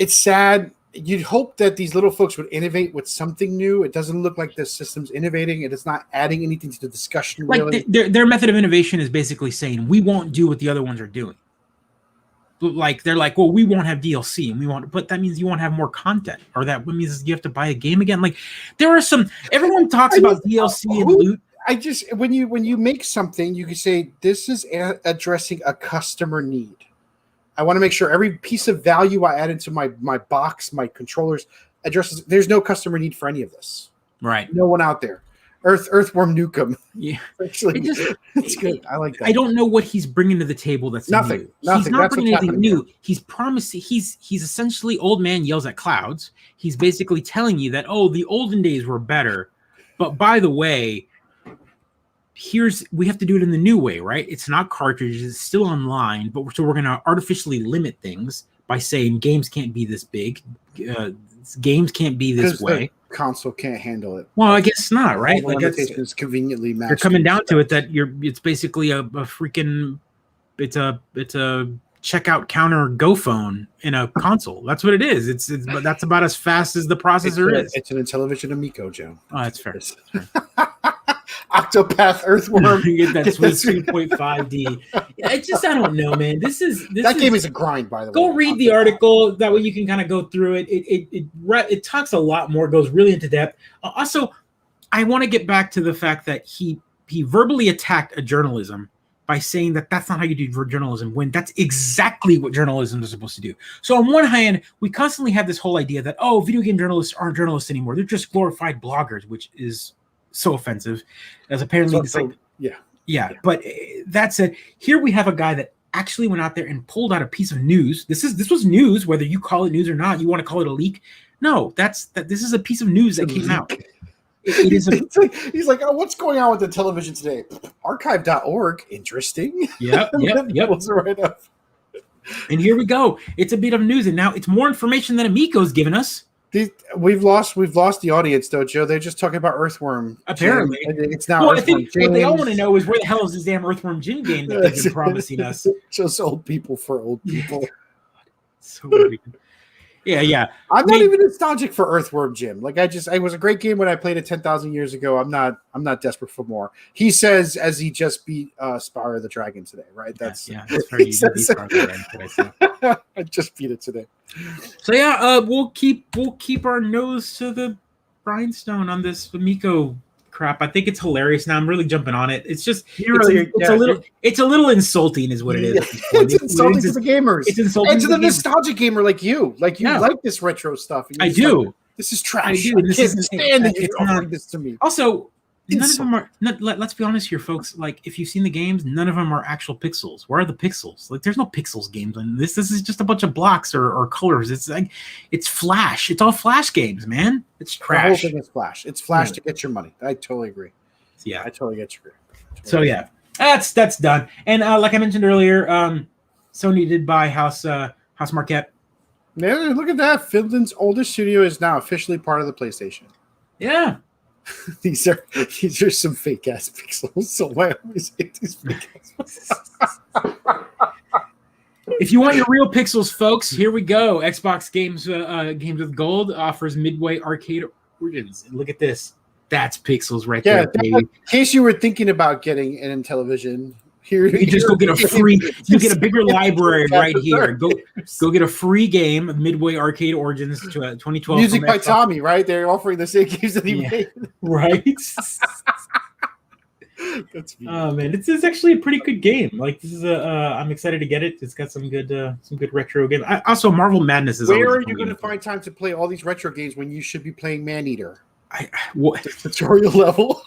sad. you'd hope that these little folks would innovate with something new. It doesn't look like the system's innovating, and it's not adding anything to the discussion. Like really, their method of innovation is basically saying we won't do what the other ones are doing. Like they're like, well, we won't have DLC, and we won't, but that means you won't have more content, or that means you have to buy a game again. Like there are some. Everyone talks about DLC and loot. I just when you make something, you can say this is addressing a customer need. I want to make sure every piece of value I add into my box, my controllers, addresses. There's no customer need for any of this. Right. No one out there. Earthworm Nukem. Yeah, actually, it's good. I like that. I don't know what he's bringing to the table. That's nothing. New. Nothing. He's not that's bringing anything new. Here. He's promising. He's essentially old man yells at clouds. He's basically telling you that the olden days were better, but by the way, we have to do it in the new way, right? It's not cartridges. It's still online, but we're going to artificially limit things by saying games can't be this big. Games can't be this way. Console can't handle it. Well, I guess not, right? Like it's conveniently matched. You're coming down to it that it's basically a freaking it's a checkout counter Go phone in a console. That's what it is. But that's about as fast as the processor is. It's an Intellivision Amiico, Joe. Oh, that's fair. Octopath Earthworm. Get that sweet 2.5D. I don't know, man. That game is a grind, by the way. Go read the article. That way you can kind of go through it. It talks a lot more, goes really into depth. Also, I want to get back to the fact that he verbally attacked a journalism by saying that that's not how you do journalism, when that's exactly what journalism is supposed to do. So on one hand, we constantly have this whole idea that, video game journalists aren't journalists anymore. They're just glorified bloggers, which is so offensive, as apparently yeah. But that said, here we have a guy that actually went out there and pulled out a piece of news. This was news, whether you call it news or not. You want to call it a leak? No, this is a piece of news that came out. He's like, oh, what's going on with the television today? Archive.org. Interesting. Yep. Pulls it right up. And here we go. It's a bit of news, and now it's more information than Amiico's given us. We've lost the audience, though, Joe. They're just talking about Earthworm. Apparently, it's now. Well, I think what they all want to know is where the hell is this damn Earthworm Jim game that they've been promising us? Just old people for old people. So weird. Yeah. I'm not even nostalgic for Earthworm Jim. Like it was a great game when I played it 10,000 years ago. I'm not desperate for more. He says as he just beat Spyro the Dragon today, right? That's fair. You did beat Spyro the Dragon today. I just beat it today. So we'll keep our nose to the grindstone on this Amiico crap. I think it's hilarious. Now I'm really jumping on it. It's just it's a little insulting, is what it is. It's insulting to the gamers. It's insulting to the nostalgic gamer like you. Like you like this retro stuff. I do. Like, this is trash. I do. I can't stand that you're offering this to me. Also, none of them are. Let's be honest here, folks. Like, if you've seen the games, none of them are actual pixels. Where are the pixels? Like, there's no pixels games in this. This is just a bunch of blocks or colors. It's like it's Flash. It's all Flash games, man. It's trash. The whole thing is Flash. It's Flash to get your money. I totally agree. Yeah, I totally get you. That's done. And like I mentioned earlier, Sony did buy House Marquette. Man, look at that! Finland's oldest studio is now officially part of the PlayStation. Yeah. These are some fake ass pixels. So why always hate these fake ass pixels? If you want your real pixels, folks, here we go. Xbox Games with Gold offers Midway Arcade Origins. Look at this. That's pixels right there. In case you were thinking about getting an Intellivision, here you just go get a free. You get a bigger library right here. Go get a free game of Midway Arcade Origins 2012. Music by Tommy, right? They're offering the same games that he made. Right. That's oh man, it's actually a pretty good game. Like this is I'm excited to get it. It's got some good retro games. Also, Marvel Madness is. Where are you going to find time to play all these retro games when you should be playing Maneater? What tutorial level?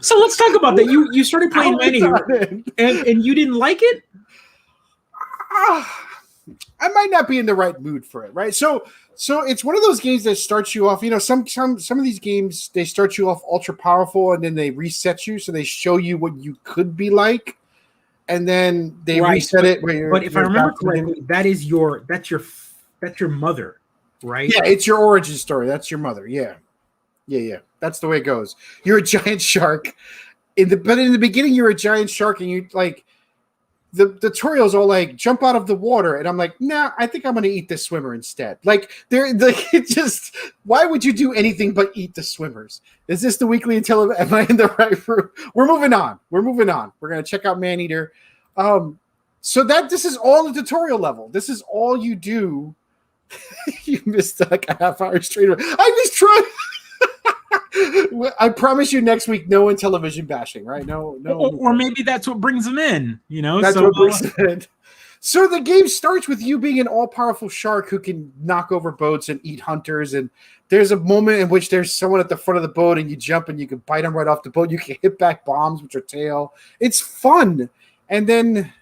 So let's talk about that. You started playing Maneater, and you didn't like it. I might not be in the right mood for it, right? So it's one of those games that starts you off. You know, some of these games they start you off ultra powerful, and then they reset you, so they show you what you could be like, and then they reset it. But if I remember correctly, that's your mother, right? Yeah, it's your origin story. That's your mother. Yeah. That's the way it goes. You're a giant shark. But in the beginning, you're a giant shark, and you like. the tutorials all like jump out of the water, and I'm like, nah, I think I'm gonna eat the swimmer instead. Like they're like, it just, why would you do anything but eat the swimmers? Is this the weekly until am I in the right room? We're moving on. We're gonna check out Maneater. So that this is all the tutorial level. This is all you do. You missed like a half hour straight. I was trying. I promise you next week, no Intellivision bashing, right? No. Or maybe that's what brings them in, you know? That's what brings them in. So the game starts with you being an all-powerful shark who can knock over boats and eat hunters. And there's a moment in which there's someone at the front of the boat and you jump and you can bite them right off the boat. You can hit back bombs with your tail. It's fun. And then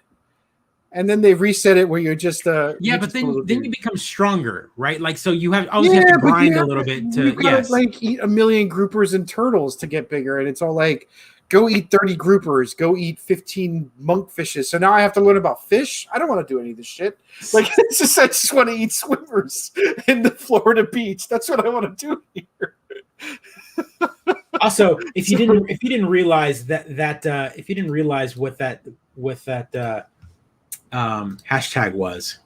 they reset it where you're just but then you become stronger, right? Like, so you have to grind a little bit to like eat a million groupers and turtles to get bigger, and it's all like, go eat 30 groupers, go eat 15 monkfishes. So now I have to learn about fish. I don't want to do any of this shit. Like, I just want to eat swimmers in the Florida beach. That's what I want to do here. Also, if you didn't realize what that hashtag was.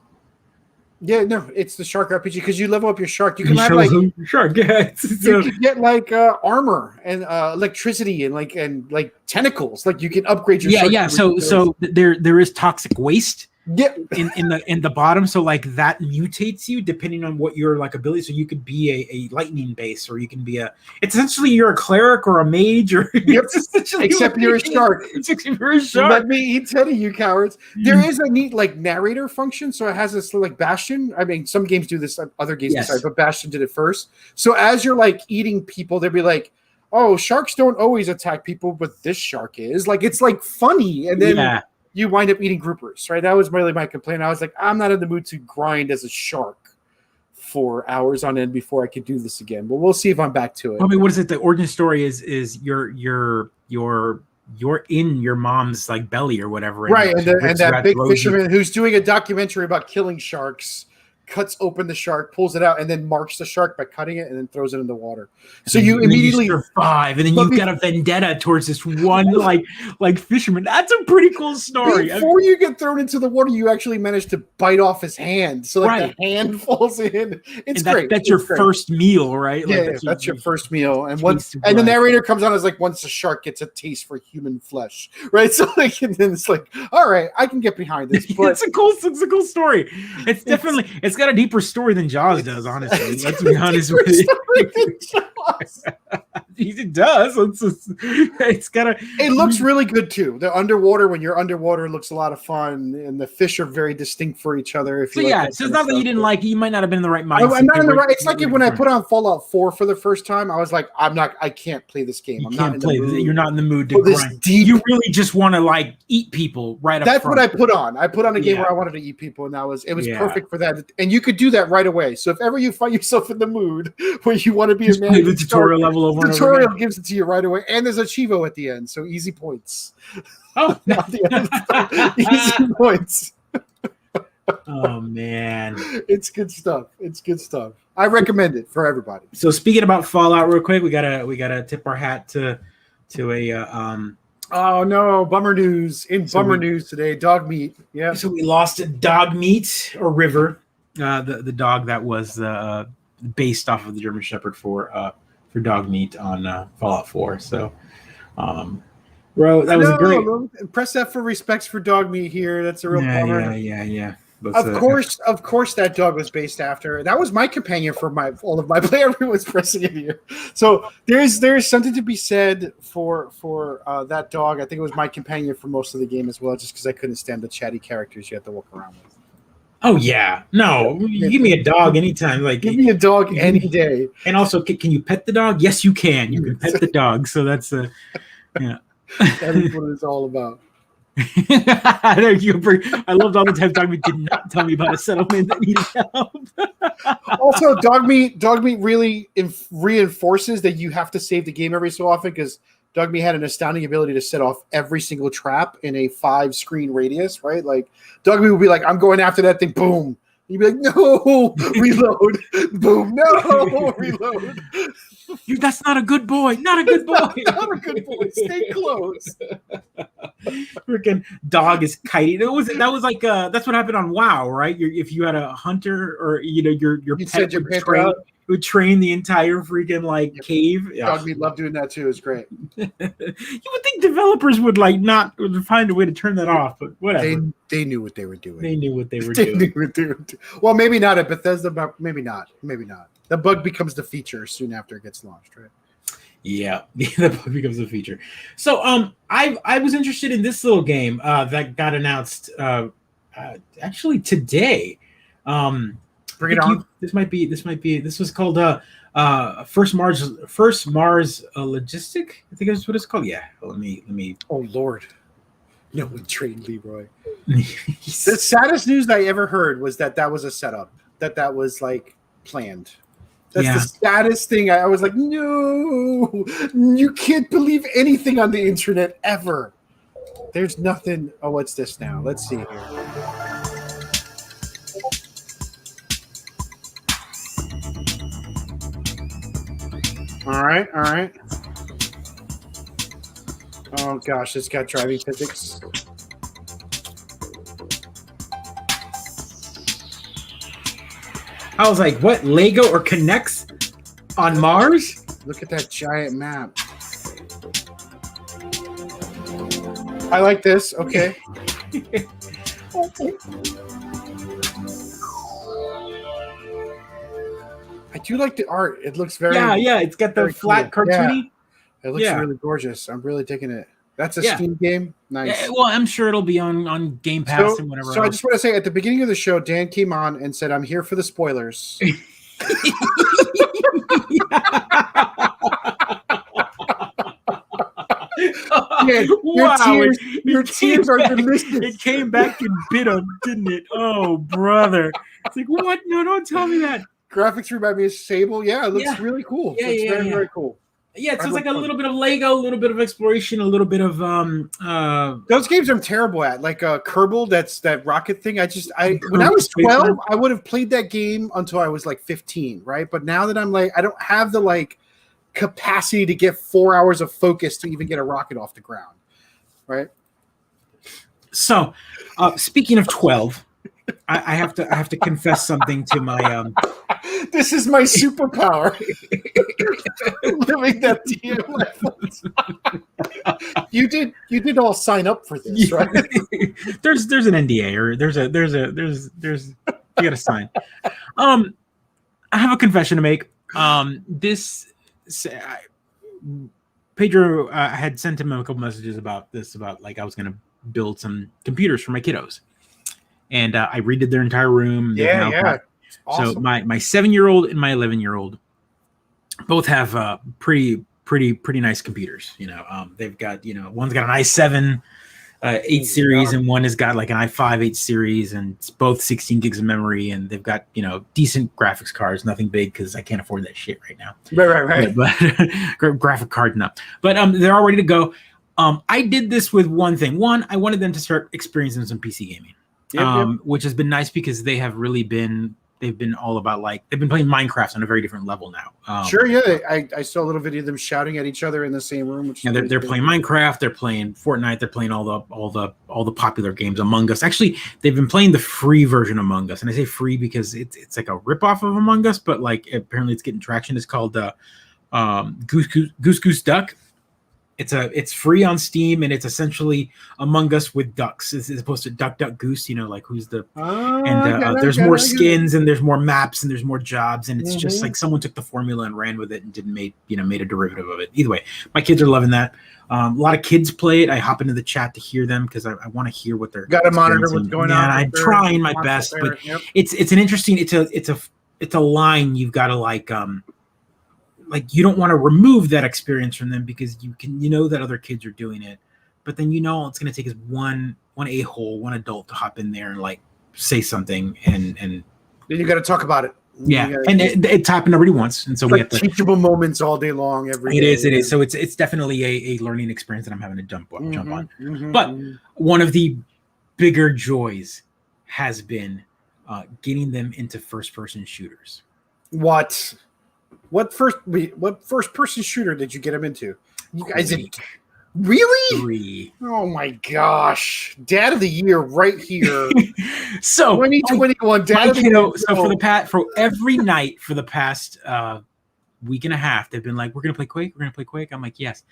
Yeah, no, it's the shark RPG because you level up your shark. You can have like shark. Yeah, you can get like armor and electricity and like tentacles. Like you can upgrade your shark. Yeah. So there is toxic waste. Yeah. in the bottom, so like that mutates you depending on what your like ability. So you could be a lightning base, or you can be it's essentially you're a cleric or a mage, or except you're a shark. Except you're a shark. Let me eat Teddy, you cowards. There is a neat like narrator function, so it has this like Bastion. I mean, some games do this, other games decide, but Bastion did it first. So as you're like eating people, they'll be like, "Oh, sharks don't always attack people, but this shark is." Like it's like funny, and then you wind up eating groupers, right? That was really my complaint. I was like, I'm not in the mood to grind as a shark for hours on end before I could do this again. But we'll see if I'm back to it. I mean, what is it? The origin story is you're in your mom's like belly or whatever, right? And that big fisherman who's doing a documentary about killing sharks cuts open the shark, pulls it out, and then marks the shark by cutting it and then throws it in the water. So you immediately survive, and then you've got a vendetta towards this one like fisherman. That's a pretty cool story. Before you get thrown into the water, you actually manage to bite off his hand, so like the hand falls in. It's great. That's your first meal, right? Yeah, that's your first meal. And the narrator comes on as like, once the shark gets a taste for human flesh, right? So like, and then it's like, all right, I can get behind this. But it's a cool story. It's definitely it's got a deeper story than Jaws does, honestly. Let's be honest with you. It does. It looks really good too. The underwater, when you're underwater, looks a lot of fun, and the fish are very distinct for each other. So it's not that you didn't like it. You might not have been in the right mindset. I'm not in the right. It's like when I put on Fallout 4 for the first time, I was like, I can't play this game. You're not in the mood to grind. You really just want to like eat people right up front. That's what I put on. I put on a game where I wanted to eat people, and it was perfect for that. And you could do that right away. So if ever you find yourself in the mood where you want to be a man, the tutorial level over. Tutorial gives it to you right away, and there's a Chivo at the end, so easy points. Oh, not the end. Easy points. Oh man, it's good stuff. I recommend it for everybody. So speaking about Fallout, real quick, we gotta tip our hat to a Oh no, bummer news! News today, dog meat. Yeah. So we lost a dog meat or River, the dog that was based off of the German Shepherd for dog meat on Fallout 4. So, bro, that was a great. Press F for respects for dog meat here. That's a real bummer. Yeah. Of course, that dog was based after. That was my companion for all of my play. Everyone's pressing it here. So there's something to be said for that dog. I think it was my companion for most of the game as well, just because I couldn't stand the chatty characters you had to walk around with. Oh yeah, no, you give me a dog anytime. Like give me a dog any day. And also, can you pet the dog? Yes, you can. You can pet the dog. So that's yeah. That is what it's all about. I loved all the times Dog Meat did not tell me about a settlement that needed help. Also, Dog Meat really reinforces that you have to save the game every so often, because Dog Meat had an astounding ability to set off every single trap in a 5-screen radius, right? Like Dog Meat would be like, I'm going after that thing, boom. You'd be like, no, reload, boom, no, reload. That's not a good boy. Not a good boy. Not a good boy. Stay close. Freaking dog is kiting. That was like that's what happened on WoW, right? If you had a hunter or your pet would train the entire freaking like cave. Dog meat love doing that too. It's great. You would think developers would would find a way to turn that off, but whatever. They knew what they were doing. They knew what they were doing. Well, maybe not at Bethesda, but maybe not. The bug becomes the feature soon after it gets launched, right? Yeah, the bug becomes a feature. So I was interested in this little game that got announced actually today. Bring it on. This was called First Mars Logistic. I think that's what it's called. Yeah. Let me. Oh Lord. No one trained Leroy. The saddest news I ever heard was that was a setup. That was like planned. That's the saddest thing. I was like, no, you can't believe anything on the internet ever. There's nothing. Oh, what's this now? Let's see here. All right. Oh gosh, it's got driving physics. I was like, what? Lego or Connects on Mars? Look at that giant map. I like this. Okay. I do like the art. It looks very It's got the flat cool. cartoony. Yeah. It looks really gorgeous. I'm really digging it. That's a Steam game. Nice. Yeah, well, I'm sure it'll be on Game Pass and whatever. So I just want to say at the beginning of the show, Dan came on and said, "I'm here for the spoilers." Your tears are delicious. It came back and bit him, didn't it? Oh, brother! It's like, what? No, don't tell me that. Graphics remind me of Sable. Yeah, it looks really cool. Yeah, it's very cool. Yeah, so it's like a little bit of Lego, a little bit of exploration, a little bit of those games I'm terrible at. Like Kerbal, that's that rocket thing. When I was 12, I would have played that game until I was like 15, right? But now that I'm like, I don't have the like capacity to get 4 hours of focus to even get a rocket off the ground, right? So, speaking of 12, I have to confess something to my This is my superpower. Living that DM. You did all sign up for this, right? There's an NDA or there's you gotta sign. I have a confession to make. Pedro had sent him a couple messages about like I was gonna build some computers for my kiddos. And I redid their entire room. Yeah. Awesome. So my 7-year-old and my 11-year-old both have pretty nice computers. They've got one's got an i7 8 series and one has got like an i5 8 series, and it's both 16 gigs of memory, and they've got decent graphics cards. Nothing big because I can't afford that shit right now. Right. But graphic card no. But they're all ready to go. I did this with one thing. One, I wanted them to start experiencing some PC gaming. Which has been nice because they've been all about they've been playing Minecraft on a very different level now. Sure, yeah. I saw a little video of them shouting at each other in the same room. Which they're playing Minecraft, they're playing Fortnite, they're playing all the popular games. Among Us. Actually, they've been playing the free version of Among Us, and I say free because it's like a ripoff of Among Us, but like apparently it's getting traction. It's called Goose Duck. It's free on Steam, and it's essentially Among Us with ducks. It's opposed to Duck Goose, like who's the there's more skins and there's more maps and there's more jobs, and it's just like someone took the formula and ran with it and didn't made a derivative of it. Either way, my kids are loving that. A lot of kids play it. I hop into the chat to hear them because I want to hear what they're got to monitor what's going on. I'm trying my best, but it's an interesting it's a line you've got to like you don't want to remove that experience from them because that other kids are doing it, but then it's going to take us one a-hole, one adult to hop in there and like say something and then you got to talk about it. And it's happened already once, and so we have to teachable moments all day long every day. It is. So it's definitely a learning experience that I'm having to jump on. But one of the bigger joys has been getting them into first-person shooters. What first person shooter did you get them into? You guys Really? 3. Oh my gosh! Dad of the year right here. So 2021 Dad of the kiddo, year. so for every night for the past week and a half, they've been like, "We're gonna play Quake. We're gonna play Quake." I'm like, "Yes,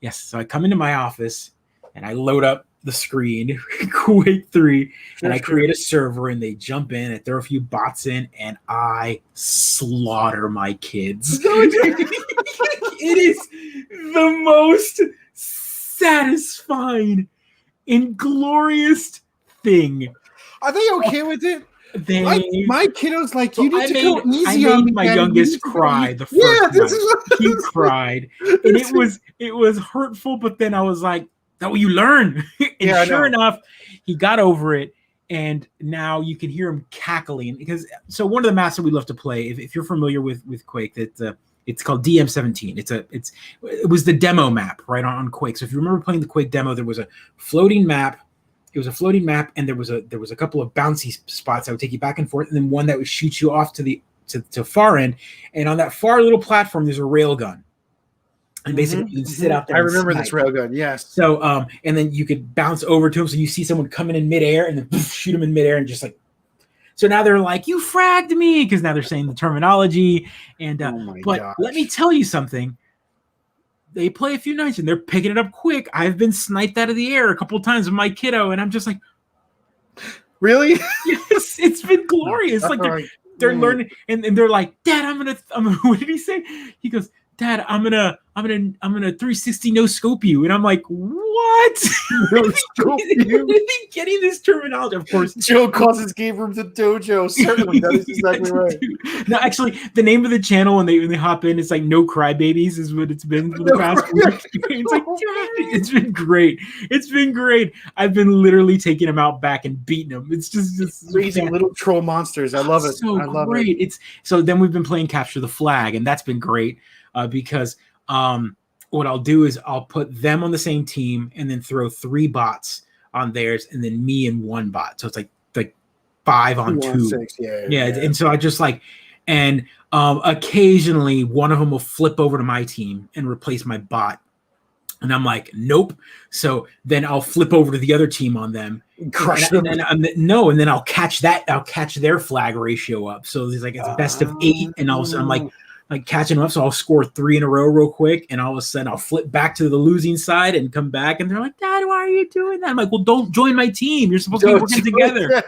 yes." So I come into my office and I load up the screen, Quake 3, and I create a server, and they jump in and throw a few bots in, and I slaughter my kids. It is the most satisfying and glorious thing. Are they okay with it? My kiddo's like, you need to go easy on me. My youngest cry the first night. He cried, and it was hurtful. But then I was like, "That what you learn." And sure enough, he got over it, and now you can hear him cackling. Because so one of the maps that we love to play, if you're familiar with Quake, that it's called DM17. It was the demo map right on Quake. So if you remember playing the Quake demo, there was a floating map. It was a floating map, and there was a couple of bouncy spots that would take you back and forth, and then one that would shoot you off to the far end. And on that far little platform, there's a rail gun, and basically you can sit out there. I remember this rail gun, yes. So and then you could bounce over to him, so you see someone coming in midair, and then poof, shoot him in midair, and just like. So now they're like, "You fragged me," because now they're saying the terminology. And but let me tell you something. They play a few nights and they're picking it up quick. I've been sniped out of the air a couple of times with my kiddo, and I'm just like, really? Yes, it's been glorious. Like they're learning, and they're like, "Dad, I'm gonna." What did he say? He goes, "Dad, I'm gonna 360 no scope you," and I'm like, "What? No scope you? Getting this terminology?" Of course, Joe calls his game room the dojo. Certainly, that is exactly right. No, actually, the name of the channel when they hop in, it's like "No Crybabies" is what it's been for the past week. It's like, it's been great. It's been great. I've been literally taking them out back and beating them. It's just raising little troll monsters. I love it. So I love great. It's so then we've been playing Capture the Flag, and that's been great. Because what I'll do is I'll put them on the same team and then throw 3 bots on theirs and then me and 1 bot. So it's like 5 on 2. 6, yeah. And so I just and occasionally one of them will flip over to my team and replace my bot. And I'm like, nope. So then I'll flip over to the other team on them. Crush them. And then I'll catch that. I'll catch their flag ratio up. So there's like it's a best of 8, and all of a sudden I'm like catching them up, so I'll score 3 in a row real quick, and all of a sudden I'll flip back to the losing side and come back, and they're like, "Dad, why are you doing that?" I'm like, "Well, don't join my team. You're supposed to be working together."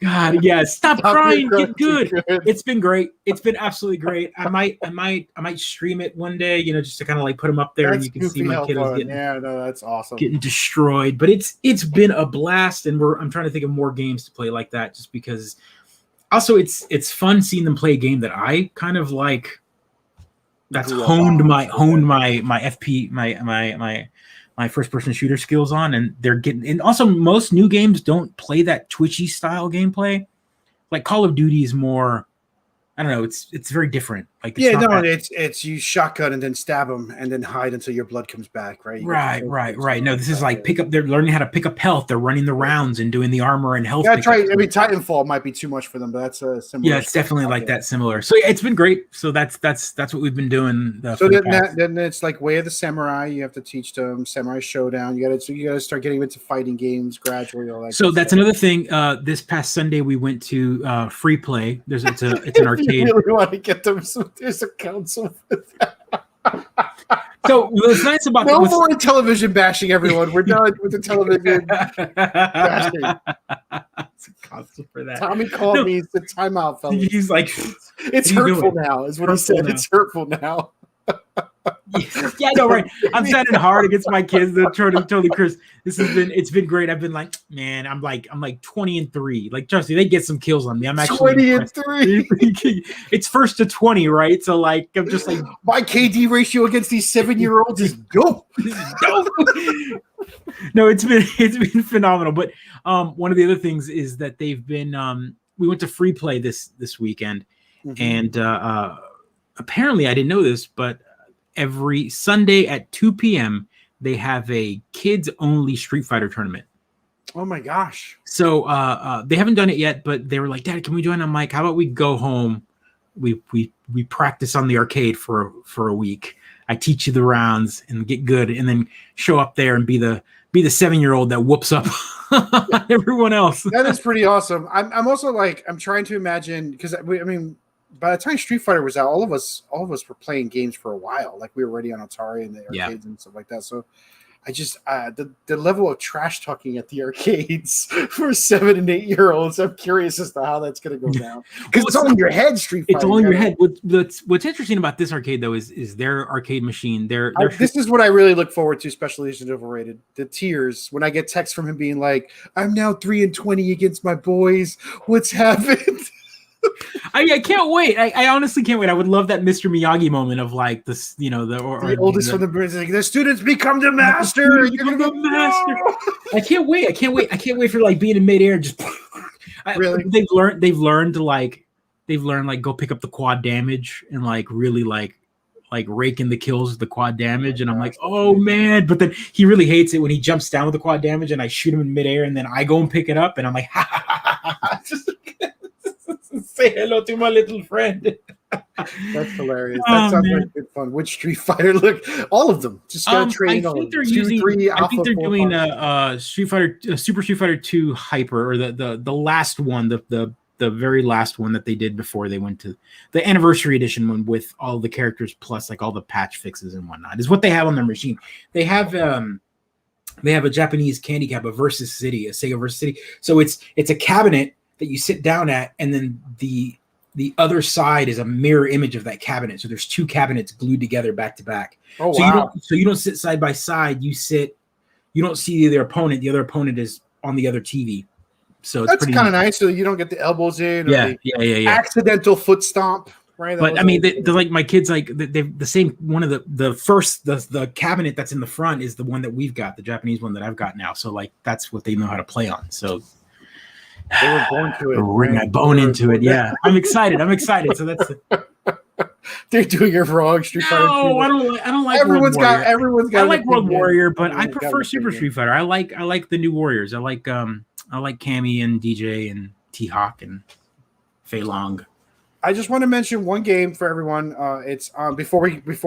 God, yeah, stop crying, get good. It's been great. It's been absolutely great. I might stream it one day, just to kind of like put them up there, and you can see my kiddos that's awesome, getting destroyed. But it's been a blast, and I'm trying to think of more games to play like that, just because. Also, it's fun seeing them play a game that I kind of like. That's honed my FP my first person shooter skills on, and they're getting. And also, most new games don't play that twitchy style gameplay. Like Call of Duty is more. I don't know. It's very different. Like it's you shotgun and then stab them and then hide until your blood comes back. Right. Right. No, this is like pick up. They're learning how to pick up health. They're running the rounds and doing the armor and health. Yeah, Titanfall might be too much for them, but that's a similar. Yeah, it's definitely like that similar. So yeah, it's been great. So that's what we've been doing. So then it's like Way of the Samurai. You have to teach them Samurai Showdown. You got to start getting into fighting games gradually. So that's another thing. This past Sunday we went to Free Play. It's an arcade. You really want to get them there's a council for that. So what's nice about more television bashing, everyone. We're done with the television bashing. It's a council for that. Tommy called me. He said, "Timeout, fellas." He's like, "It's hurtful now," is what he said. It's hurtful now. Yeah, I know, right? I'm standing hard against my kids. They're totally Chris. It's been great. I've been like, man, I'm like 20-3. Like, trust me, they get some kills on me. I'm actually 20-3. It's first to 20, right? So like, I'm just like my KD ratio against these 7-year-olds is dope. No, it's been phenomenal. But one of the other things is that they've been. We went to Free Play this weekend, and apparently I didn't know this, but every Sunday at 2 p.m. they have a kids-only Street Fighter tournament. Oh my gosh! So they haven't done it yet, but they were like, "Dad, can we join?" I'm like, "How about we go home we practice on the arcade for a week. I teach you the rounds and get good, and then show up there and be the 7-year-old that whoops up everyone else. That is pretty awesome. I'm also like, I'm trying to imagine, because I mean, by the time Street Fighter was out, all of us were playing games for a while. Like, we were already on Atari and the arcades and stuff like that. So I just the level of trash talking at the arcades for 7 and 8-year-olds, I'm curious as to how that's going to go down, because it's all in your head. Street Fighter, it's all in your head. What's interesting about this arcade though is their arcade machine. This is what I really look forward to. Special Agent Overrated. The tears when I get text from him being like, "I'm now 3-20 against my boys. What's happened?" I can't wait. I honestly can't wait. I would love that Mr. Miyagi moment of like this, the oldest from the British. The students become the master. You're gonna the master. I can't wait. I can't wait for like being in midair. Just really. They've learned like go pick up the quad damage and like really like rake in the kills with the quad damage. And I'm like, oh man. But then he really hates it when he jumps down with the quad damage and I shoot him in midair and then I go and pick it up and I'm like, ha ha ha ha ha. Just say hello to my little friend. That's hilarious. That sounds like good fun. Which Street Fighter? Look, all the just got to train on. I think they're doing Street Fighter, Super Street Fighter 2 Hyper, or the last one, the very last one that they did before they went to the anniversary edition one with all the characters plus like all the patch fixes and whatnot, is what they have on their machine. They have a Japanese candy cab, a Sega Versus City. So it's a cabinet that you sit down at, and then the other side is a mirror image of that cabinet. So there's 2 cabinets glued together back to back. Oh, wow. You don't sit side by side. You don't see the other opponent. The other opponent is on the other TV. So that's kind of nice. So you don't get the elbows in. Or yeah. Accidental foot stomp. Right. But I mean, they're like my kids. Like they're the same. One of the cabinet that's in the front is the one that we've got, the Japanese one that I've got now. So like that's what they know how to play on. So. They were born to it. Ring my bone into it. Yeah, I'm excited. So that's. They're doing it wrong. Street Fighter. No, I don't like. Everyone's got. I like World Warrior, but I prefer Super Street Fighter. I like the new Warriors. I like Cammy and DJ and T-Hawk and Fei Long. I just want to mention one game for everyone. It's before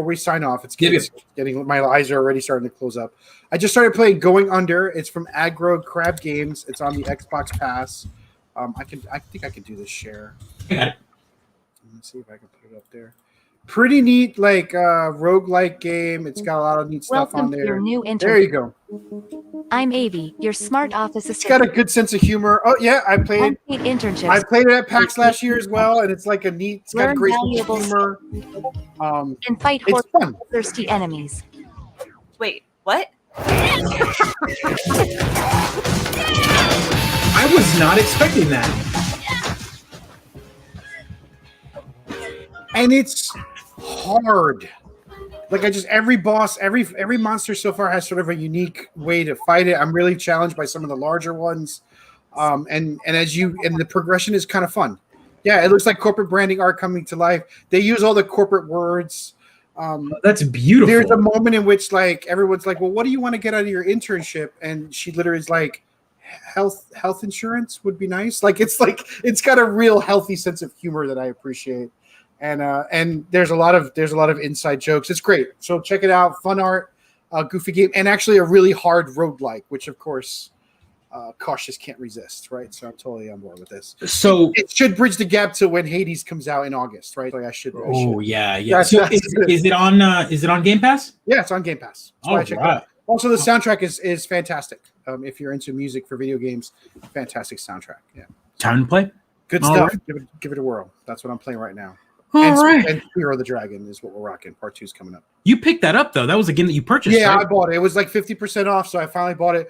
we sign off. It's getting my eyes are already starting to close up. I just started playing Going Under. It's from Aggro Crab Games. It's on the Xbox Pass. I think I can do this share. Yeah. Let's see if I can put it up there. Pretty neat, like roguelike game. It's got a lot of neat stuff on there. Your new there you go. I'm Avi, your smart office assistant. It's got a good sense of humor. Oh yeah, I played internships. I played it at PAX last year as well, and it's like a neat. It's got great humor. And fight thirsty enemies. Wait, what? I was not expecting that. And it's hard. Like every boss, every monster so far has sort of a unique way to fight it. I'm really challenged by some of the larger ones. And the progression is kind of fun. Yeah, it looks like corporate branding art coming to life. They use all the corporate words. That's beautiful. There's a moment in which like everyone's like, well, what do you want to get out of your internship? And she literally is like, health insurance would be nice. It's got a real healthy sense of humor that I appreciate. And there's a lot of inside jokes. It's great. So check it out. Fun art, goofy game, and actually a really hard roguelike, which of course Cautious can't resist, right? So I'm totally on board with this. So it should bridge the gap to when Hades comes out in August, right? Like I should. Yeah. So is it on Game Pass? Yeah, it's on Game Pass. That's why I checked it out. Also, the soundtrack is fantastic. If you're into music for video games, fantastic soundtrack. Yeah. Time to play. Good stuff. Right. Give it a whirl. That's what I'm playing right now. And Hero the Dragon is what we're rocking. Part 2 is coming up. You picked that up though. That was a game that you purchased. Yeah, right? I bought it. It was like 50% off, so I finally bought it.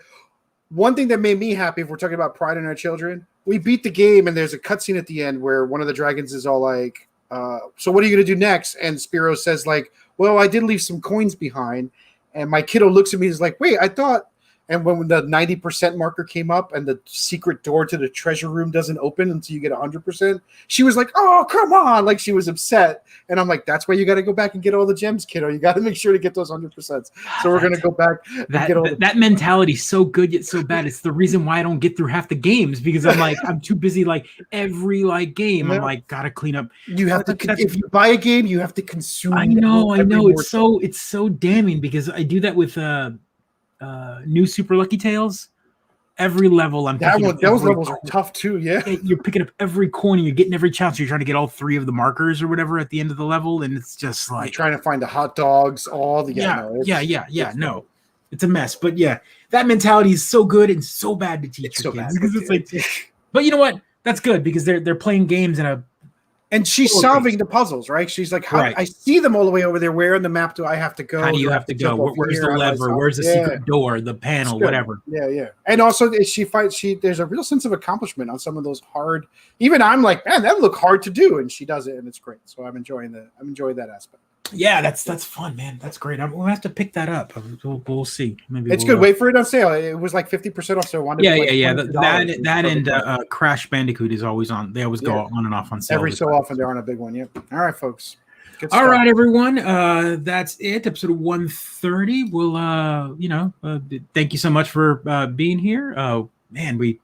One thing that made me happy, if we're talking about pride in our children, we beat the game, and there's a cutscene at the end where one of the dragons is all like, "So what are you going to do next?" And Spiro says like, "Well, I did leave some coins behind." And my kiddo looks at me and is like, "Wait, I thought And when the 90% marker came up and the secret door to the treasure room doesn't open until you get 100%, she was like, "Oh, come on!" Like she was upset. And I'm like, "That's why you got to go back and get all the gems, kiddo. You got to make sure to get those 100%." So we're gonna go back. That mentality's so good yet so bad. It's the reason why I don't get through half the games because I'm too busy. Like every game, I'm like gotta clean up. You have to. If you buy a game, you have to consume. I know. It's so damning because I do that with new Super Lucky Tales. Every level those levels are tough too. Yeah, you're picking up every corner, you're getting every chance. You're trying to get all 3 of the markers or whatever at the end of the level, and it's just like you're trying to find the hot dogs. All the no, it's a mess. But yeah, that mentality is so good and so bad to teach your kids because it's like. But you know what? That's good because they're playing games in a. And she's solving the puzzles, right? She's like, I see them all the way over there. Where on the map do I have to go? How do you have to go? Where's the lever? Where's the secret door? The panel? Whatever. Yeah. And also, there's a real sense of accomplishment on some of those hard. Even I'm like, man, that look hard to do, and she does it, and it's great. So I'm enjoying that aspect. Yeah, that's fun, man. That's great. We'll have to pick that up. We'll see. Maybe it's good. Wait for it on sale. It was like 50% off. So I wanted. Yeah. That and Crash Bandicoot is always on. They always go on and off on sale. Every so often they're on a big one. Yep. All right, folks. All right, everyone. That's it. Episode 130. We'll thank you so much for being here. Man, we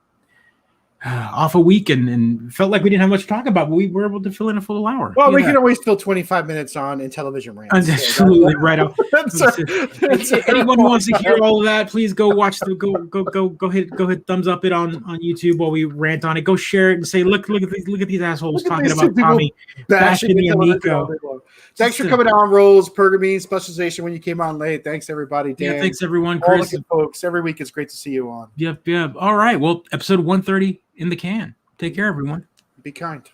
off a week and felt like we didn't have much to talk about, but we were able to fill in a full hour. Well, we can always fill 25 minutes on in television rants. Absolutely right. If anyone wants to hear all of that, please go watch go hit thumbs up it on YouTube while we rant on it. Go share it and say, look at these assholes talking about Tommy bashing the Amiico. Thanks for coming on Rolls, Pergamene, Specialization when you came on late. Thanks everybody. Dan, thanks everyone. Chris, folks. Every week it's great to see you on. Yep. All right. Well, episode 130 in the can. Take care, everyone. Be kind.